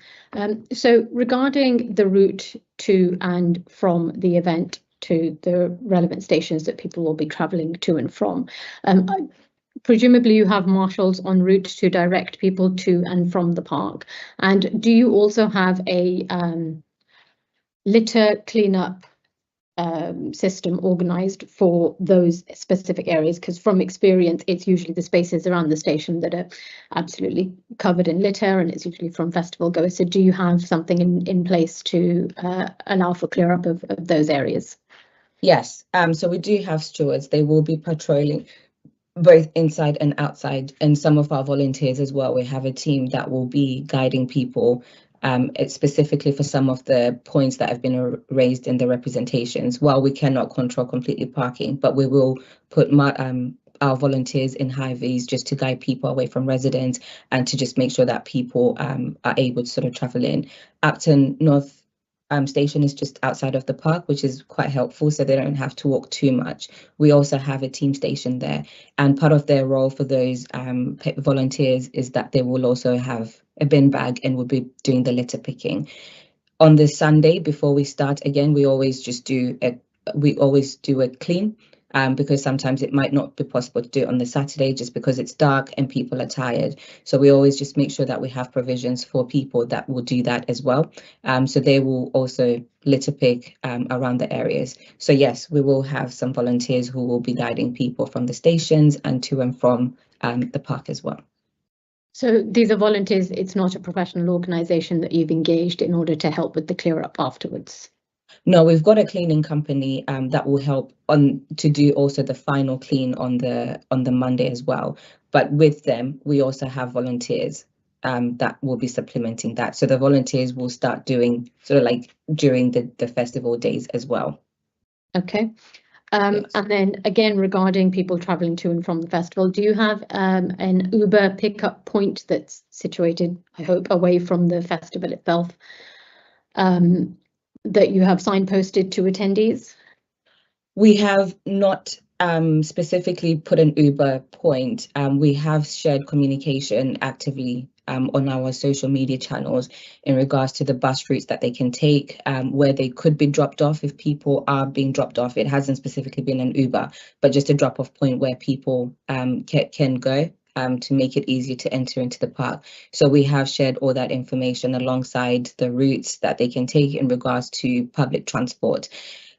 So regarding the route to and from the event to the relevant stations that people will be travelling to and from, presumably you have marshals en route to direct people to and from the park. And do you also have a litter cleanup system organised for those specific areas? Because from experience, it's usually the spaces around the station that are absolutely covered in litter, and it's usually from festival goers. So do you have something in place to allow for clear up of those areas? Yes, so we do have stewards. They will be patrolling both inside and outside, and some of our volunteers as well. We have a team that will be guiding people. It's specifically for some of the points that have been raised in the representations. While we cannot control completely parking, but we will put our volunteers in high-vis just to guide people away from residents and to just make sure that people are able to sort of travel in. Upton North station is just outside of the park, which is quite helpful, so they don't have to walk too much. We also have a team station there, and part of their role for those volunteers is that they will also have a bin bag and will be doing the litter picking. On the Sunday before we start again, we always do a clean, because sometimes it might not be possible to do it on the Saturday just because it's dark and people are tired. So we always just make sure that we have provisions for people that will do that as well. So they will also litter pick around the areas. So yes, we will have some volunteers who will be guiding people from the stations and to and from the park as well. So these are volunteers, it's not a professional organisation that you've engaged in order to help with the clear up afterwards? No, we've got a cleaning company that will help to do also the final clean on the Monday as well. But with them, we also have volunteers that will be supplementing that. So the volunteers will start doing sort of like during the festival days as well. Okay. Yes. And then again, regarding people travelling to and from the festival, do you have an Uber pickup point that's situated, I hope, away from the festival itself, that you have signposted to attendees? We have not specifically put an Uber point. We have shared communication actively on our social media channels in regards to the bus routes that they can take, where they could be dropped off if people are being dropped off. It hasn't specifically been an Uber, but just a drop-off point where people can go to make it easier to enter into the park. So we have shared all that information alongside the routes that they can take in regards to public transport.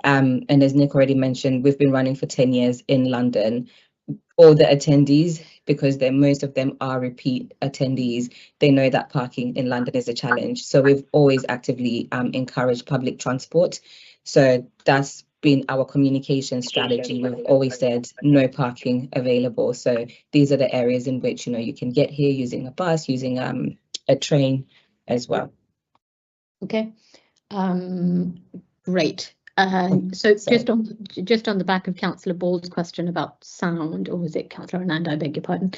And as Nick already mentioned, we've been running for 10 years in London. All the attendees, because most of them are repeat attendees, they know that parking in London is a challenge. So we've always actively encouraged public transport. So that's been our communication strategy. We've always said no parking available. So these are the areas in which you can get here using a bus, using a train as well. Okay, great. So just on the back of Councillor Ball's question about sound, or was it Councillor Anand? I beg your pardon.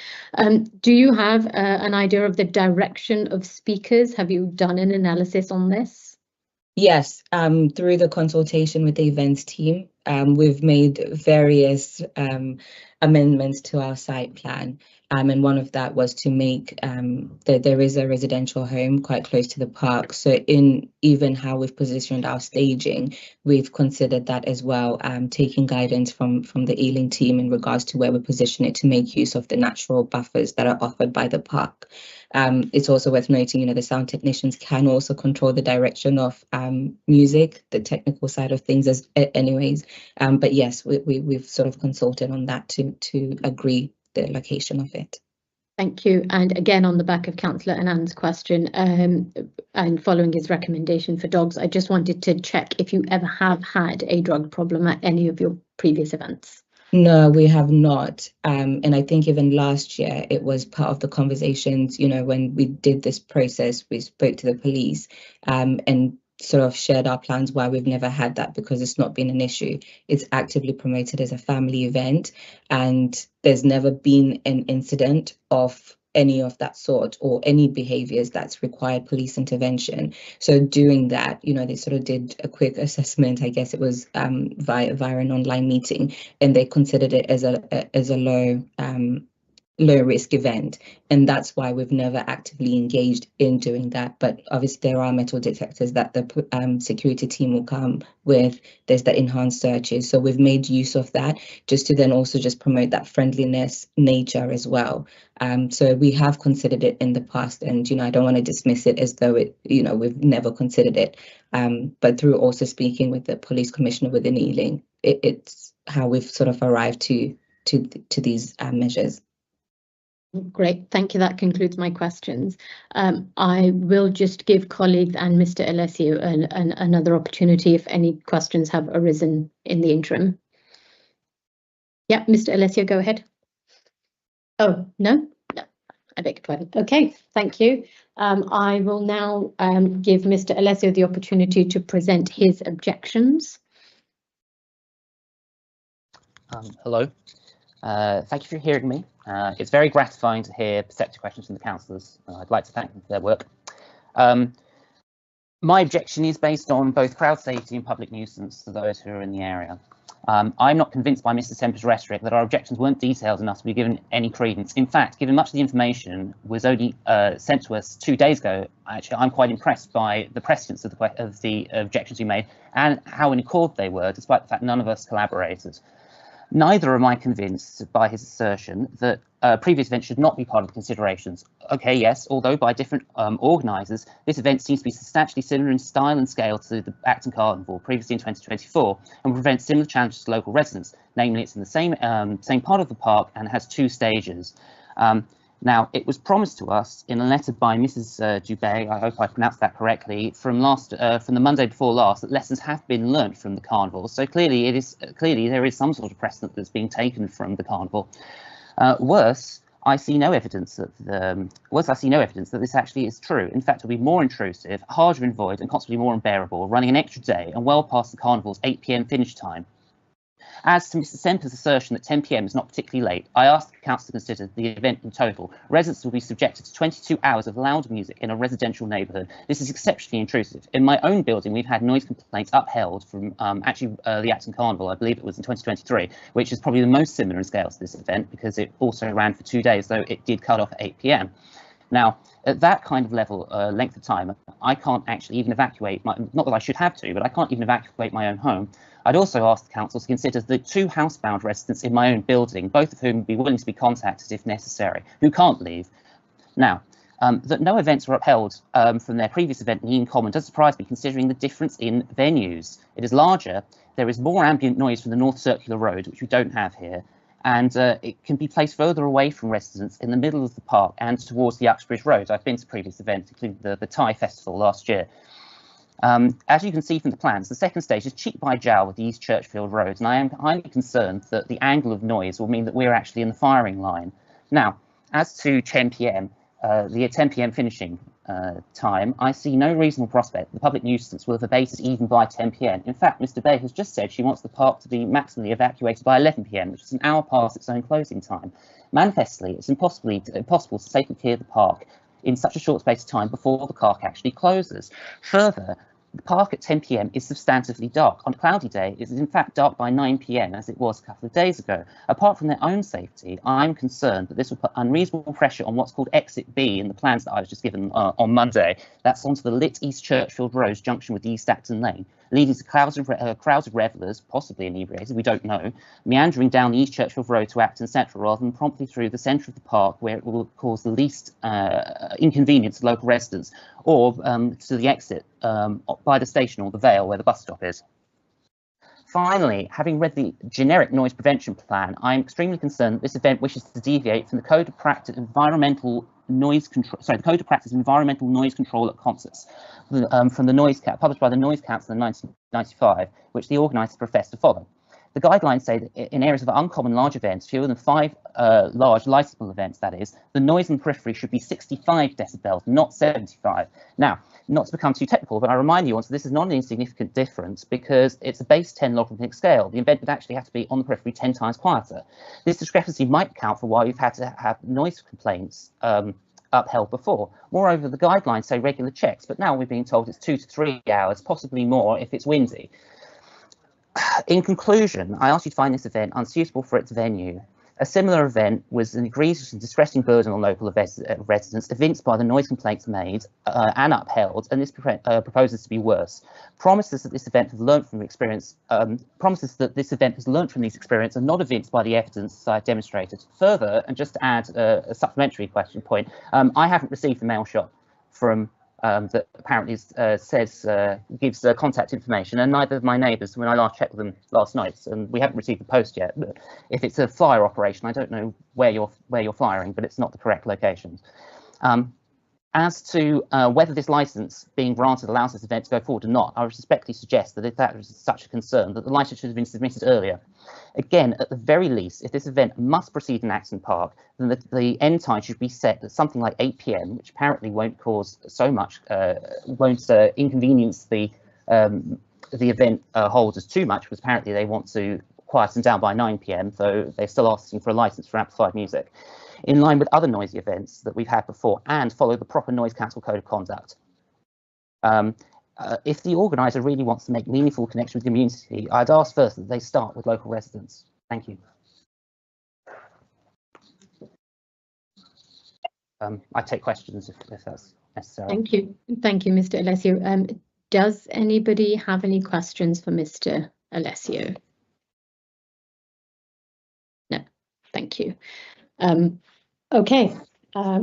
Do you have an idea of the direction of speakers? Have you done an analysis on this? Yes, through the consultation with the events team, we've made various amendments to our site plan. And one of that was to make there is a residential home quite close to the park. So in even how we've positioned our staging, we've considered that as well, taking guidance from the Ealing team in regards to where we position it to make use of the natural buffers that are offered by the park. It's also worth noting, the sound technicians can also control the direction of music, the technical side of things anyways. But yes, we've sort of consulted on that to agree the location of it. Thank you. And again, on the back of Councillor Anand's question, and following his recommendation for dogs, I just wanted to check if you ever have had a drug problem at any of your previous events. No, we have not. And I think even last year it was part of the conversations, you know, when we did this process, we spoke to the police and sort of shared our plans why we've never had that, because it's not been an issue. It's actively promoted as a family event, and there's never been an incident of any of that sort or any behaviors that's required police intervention. So doing that, you know, they sort of did a quick assessment. I guess it was via an online meeting, and they considered it as a low risk event, and that's why we've never actively engaged in doing that. But obviously there are metal detectors that the security team will come with. There's the enhanced searches, so we've made use of that just to then also just promote that friendliness nature as well. So we have considered it in the past, and you know, I don't want to dismiss it as though it, you know, we've never considered it, but through also speaking with the police commissioner within Ealing, it's how we've sort of arrived to these measures. Great, thank you. That concludes my questions. I will just give colleagues and Mr. Alessio another opportunity if any questions have arisen in the interim. Yeah, Mr. Alessio, go ahead. Oh, no? No, I beg your pardon. Okay, thank you. I will now give Mr. Alessio the opportunity to present his objections. Hello. Thank you for hearing me. It's very gratifying to hear perceptive questions from the councillors. I'd like to thank them for their work. My objection is based on both crowd safety and public nuisance to those who are in the area. I'm not convinced by Mr. Semper's rhetoric that our objections weren't detailed enough to be given any credence. In fact, given much of the information was only sent to us 2 days ago, actually, I'm quite impressed by the precedence of the objections we made and how in accord they were, despite the fact none of us collaborated. Neither am I convinced by his assertion that previous events should not be part of the considerations. Okay, yes, although by different organisers, this event seems to be substantially similar in style and scale to the Acton Carnival previously in 2024 and will prevent similar challenges to local residents. Namely, it's in the same part of the park and has 2 stages. Now, it was promised to us in a letter by Mrs. Dubé, I hope I pronounced that correctly, from the Monday before last, that lessons have been learnt from the carnival. So clearly, there is some sort of precedent that's being taken from the carnival. Worse, I see no evidence that this actually is true. In fact, it'll be more intrusive, harder to avoid, and consequently more unbearable, running an extra day and well past the carnival's 8 PM finish time. As to Mr. Semper's assertion that 10 PM is not particularly late, I asked the council to consider the event in total. Residents will be subjected to 22 hours of loud music in a residential neighbourhood. This is exceptionally intrusive. In my own building, we've had noise complaints upheld from the Acton Carnival, I believe it was in 2023, which is probably the most similar in scale to this event because it also ran for 2 days, though it did cut off at 8 PM. Now, at that kind of level, length of time, I can't actually even evacuate, not that I should have to, but I can't even evacuate my own home. I'd also ask the council to consider the 2 housebound residents in my own building, both of whom would be willing to be contacted if necessary, who can't leave. Now, that no events were upheld from their previous event in Ealing Common does surprise me, considering the difference in venues. It is larger, there is more ambient noise from the North Circular Road, which we don't have here, and it can be placed further away from residents in the middle of the park and towards the Uxbridge Road. I've been to previous events, including the Thai Festival last year. As you can see from the plans, the second stage is cheek by jowl with the East Churchfield Road, and I am highly concerned that the angle of noise will mean that we're actually in the firing line. Now, as to 10 PM, the 10 PM finishing time, I see no reasonable prospect the public nuisance will have abated even by 10 PM. In fact, Mr. Bay has just said she wants the park to be maximally evacuated by 11 PM, which is an hour past its own closing time. Manifestly, it's impossible to safely clear the park in such a short space of time before the park actually closes. Further, the park at 10 PM is substantively dark. On a cloudy day, it is in fact dark by 9 PM, as it was a couple of days ago. Apart from their own safety, I'm concerned that this will put unreasonable pressure on what's called Exit B in the plans that I was just given on Monday. That's onto the lit East Churchfield Road junction with East Acton Lane, leading to crowds of revellers, possibly inebriated, we don't know, meandering down the East Churchfield Road to Acton Central rather than promptly through the centre of the park, where it will cause the least inconvenience to local residents, or to the exit by the station or the Vale where the bus stop is. Finally, having read the generic noise prevention plan, I'm extremely concerned that this event wishes to deviate from the Code of Practice Environmental Noise Control. Sorry, the Code of Practice Environmental Noise Control at Concerts, from the published by the Noise Council in 1995, which the organisers profess to follow. The guidelines say that in areas of uncommon large events, fewer than 5 large licensable events, that is, the noise in the periphery should be 65 decibels, not 75. Now, not to become too technical, but I remind you, this is not an insignificant difference because it's a base 10 logarithmic scale. The event would actually have to be on the periphery 10 times quieter. This discrepancy might account for why we've had to have noise complaints upheld before. Moreover, the guidelines say regular checks, but now we're being told it's 2 to 3 hours, possibly more if it's windy. In conclusion, I ask you to find this event unsuitable for its venue. A similar event was an egregious and distressing burden on local residents, evinced by the noise complaints made and upheld, and this proposes to be worse. Promises that this event has learned from experience, these experiences, are not evinced by the evidence I've demonstrated. Further, and just to add a supplementary question point, I haven't received the mail shot from that apparently gives contact information, and neither of my neighbours when I last checked with them last night, and we haven't received the post yet. But if it's a flyer operation, I don't know where you're flyering, but it's not the correct locations. As to whether this licence being granted allows this event to go forward or not, I would respectfully suggest that if that was such a concern, that the licence should have been submitted earlier. Again, at the very least, if this event must proceed in Acton Park, then the end time should be set at something like 8 PM, which apparently won't cause so much, won't inconvenience the event holders too much, because apparently they want to quieten down by 9 PM, so they're still asking for a licence for amplified music, in line with other noisy events that we've had before, and follow the proper Noise Council Code of Conduct. If the organiser really wants to make meaningful connection with the community, I'd ask first that they start with local residents. Thank you. I take questions if that's necessary. Thank you, Mr. Alessio. Does anybody have any questions for Mr. Alessio? No, thank you. Okay,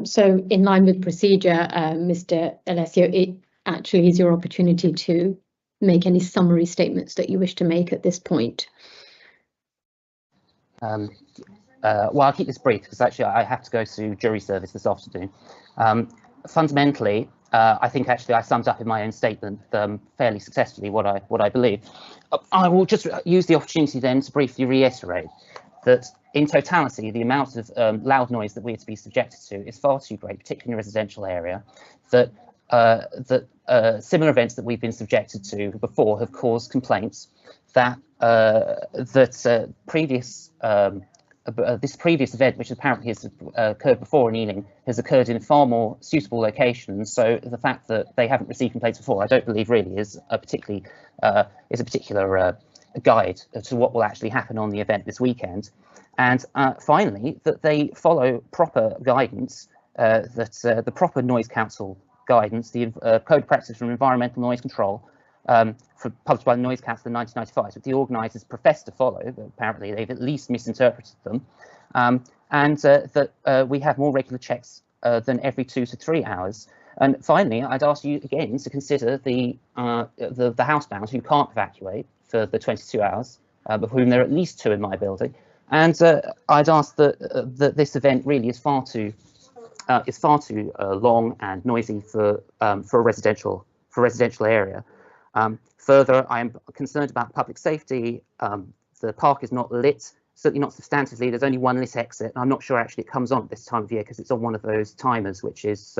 so in line with procedure, Mr. Alessio, it actually is your opportunity to make any summary statements that you wish to make at this point. Well, I'll keep this brief because actually I have to go to jury service this afternoon. Fundamentally, I think actually I summed up in my own statement fairly successfully what I believe. I will just use the opportunity then to briefly reiterate that in totality, the amount of loud noise that we are to be subjected to is far too great, particularly in a residential area, that similar events that we've been subjected to before have caused complaints, that this previous event, which apparently has occurred before in Ealing, has occurred in far more suitable locations. So the fact that they haven't received complaints before, I don't believe really is a particular guide to what will actually happen on the event this weekend. And finally, that they follow proper guidance, the proper Noise Council guidance, the Code of Practice for Environmental Noise Control, published by the Noise Council in 1995, that the organisers profess to follow, but apparently they've at least misinterpreted them, and that we have more regular checks than every 2 to 3 hours. And finally, I'd ask you again to consider the housebound who can't evacuate for the 22 hours, of whom there are at least 2 in my building. And I'd ask that this event really is far too long and noisy for a residential area. Further, I am concerned about public safety. The park is not lit, certainly not substantively. There's only 1 lit exit. I'm not sure actually it comes on at this time of year because it's on one of those timers, which is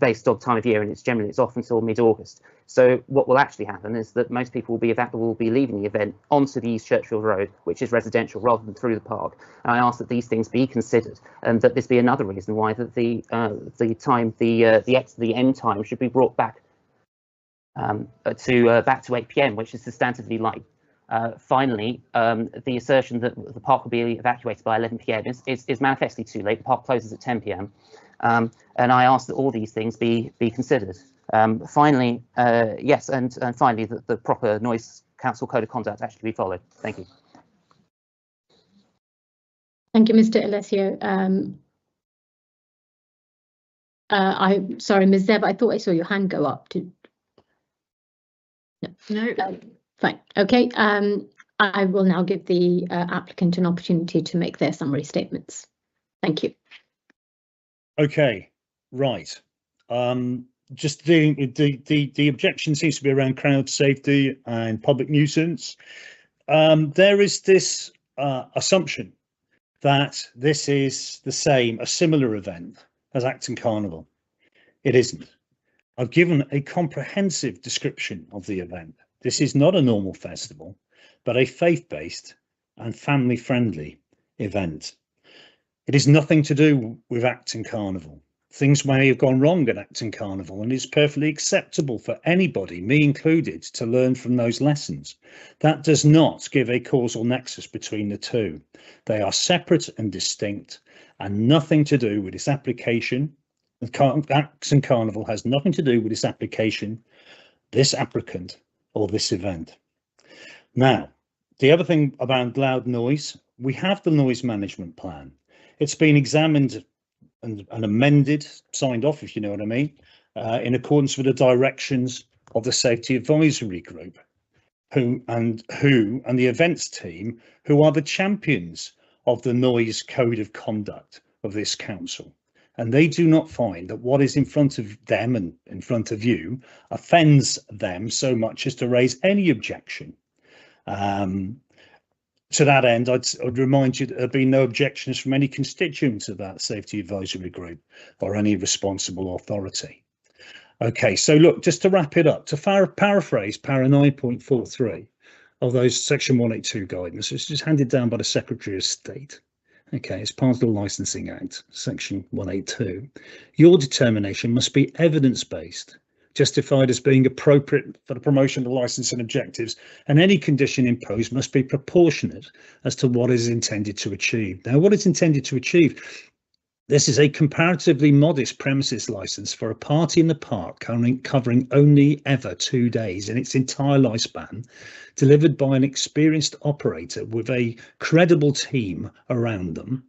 based on time of year, and it's off until mid-August. So what will actually happen is that most people will be leaving the event onto the East Churchfield Road, which is residential, rather than through the park. And I ask that these things be considered, and that this be another reason why that the end time should be brought back to 8 PM, which is substantively light. Finally, the assertion that the park will be evacuated by 11 PM is manifestly too late. The park closes at 10 PM. And I ask that all these things be considered. Finally, yes, and finally, that the proper Noise Council Code of Conduct actually be followed. Thank you. Thank you, Mr. Alessio. I'm sorry, Ms. Zeb, I thought I saw your hand go up. No. Fine. Okay. I will now give the applicant an opportunity to make their summary statements. Thank you. Okay, right. Just the objection seems to be around crowd safety and public nuisance. There is this assumption that this is a similar event as Acton Carnival. It isn't. I've given a comprehensive description of the event. This is not a normal festival, but a faith-based and family-friendly event. It is nothing to do with Acton Carnival. Things may have gone wrong at Acton Carnival, and it's perfectly acceptable for anybody, me included, to learn from those lessons. That does not give a causal nexus between the two. They are separate and distinct, and nothing to do with its application. Acton Carnival has nothing to do with its application, this applicant, or this event. Now, the other thing about loud noise, we have the noise management plan. It's been examined and amended, signed off, if you know what I mean, in accordance with the directions of the Safety Advisory Group, and the events team, who are the champions of the noise code of conduct of this council. And they do not find that what is in front of them and in front of you offends them so much as to raise any objection. To that end, I'd remind you that there have been no objections from any constituents of that Safety Advisory Group or any responsible authority. Okay, so look, just to wrap it up, to paraphrase para 9.43 of those Section 182 guidance, it's just handed down by the Secretary of State. Okay, it's part of the Licensing Act, Section 182. Your determination must be evidence-based, justified as being appropriate for the promotion of licensing objectives, and any condition imposed must be proportionate as to what is intended to achieve. Now, what it's intended to achieve, this is a comparatively modest premises license for a party in the park covering only ever 2 days in its entire lifespan, delivered by an experienced operator with a credible team around them,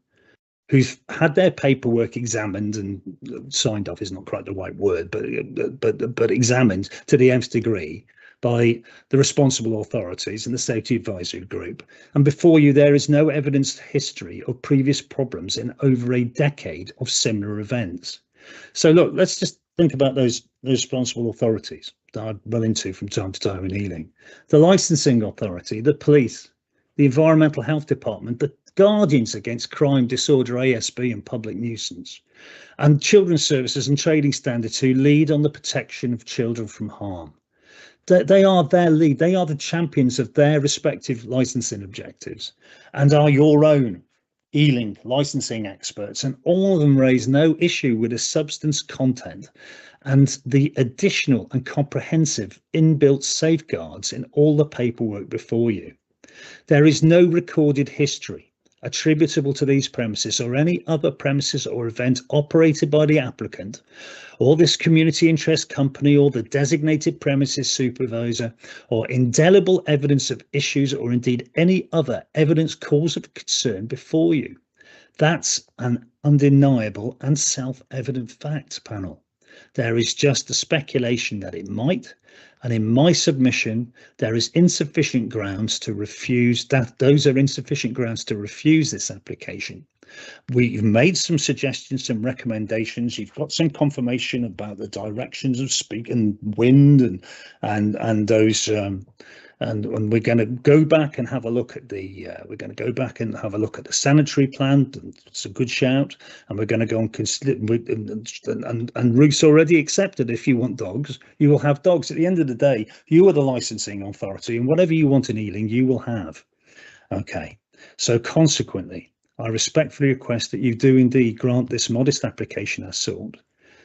who've had their paperwork examined and signed off is not quite the right word, but examined to the nth degree by the responsible authorities and the Safety Advisory Group. And before you, there is no evidenced history of previous problems in over a decade of similar events. So look, let's just think about those responsible authorities that I run into from time to time in Ealing. The licensing authority, the police, the Environmental Health Department, the Guardians Against Crime, Disorder, ASB and Public Nuisance, and Children's Services and Trading Standards, who lead on the protection of children from harm. They are their lead, they are the champions of their respective licensing objectives and are your own Ealing licensing experts, and all of them raise no issue with the substance, content and the additional and comprehensive inbuilt safeguards in all the paperwork before you. There is no recorded history attributable to these premises or any other premises or event operated by the applicant or this community interest company or the designated premises supervisor, or indelible evidence of issues or indeed any other evidence cause of concern before you. That's an undeniable and self-evident fact, panel. There is just a speculation that it might, and in my submission, there is insufficient grounds to refuse that. Those are insufficient grounds to refuse this application. We've made some suggestions, some recommendations. You've got some confirmation about the directions of speak and wind and those. And we're going to go back and have a look at the sanitary plan. It's a good shout. And we're going to go and Ruth's already accepted, if you want dogs, you will have dogs. At the end of the day, you are the licensing authority, and whatever you want in Ealing, you will have. Okay, so consequently, I respectfully request that you do indeed grant this modest application as sought,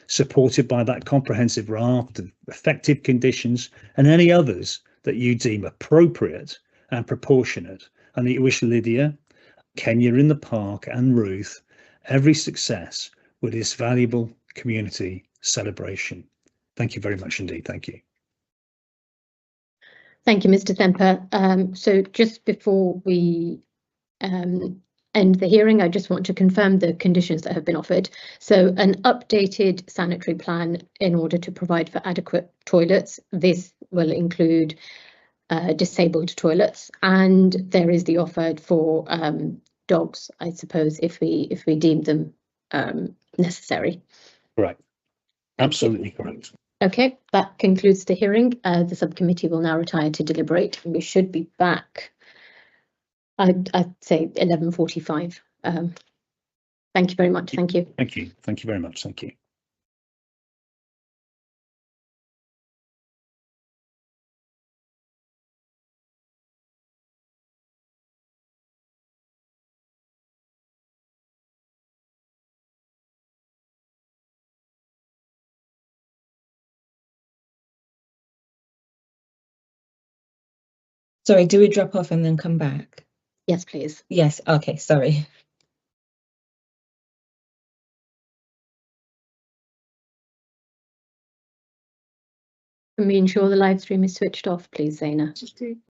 supported by that comprehensive raft of effective conditions and any others that you deem appropriate and proportionate, and that you wish Lydia, Kenya in the park and Ruth every success with this valuable community celebration. Thank you very much indeed. Thank you. Thank you, Mr. Themper. So just before we end the hearing, I just want to confirm the conditions that have been offered. So an updated sanitary plan in order to provide for adequate toilets. This will include disabled toilets, and there is the offer for dogs, I suppose, if we deem them necessary. Right. Absolutely correct. Okay, that concludes the hearing. The subcommittee will now retire to deliberate. We should be back, I'd say 11:45. Thank you very much. Thank you. Thank you. Thank you very much. Thank you. Sorry, do we drop off and then come back? Yes, please. Yes, okay, sorry. Can we ensure the live stream is switched off, please, Zaina?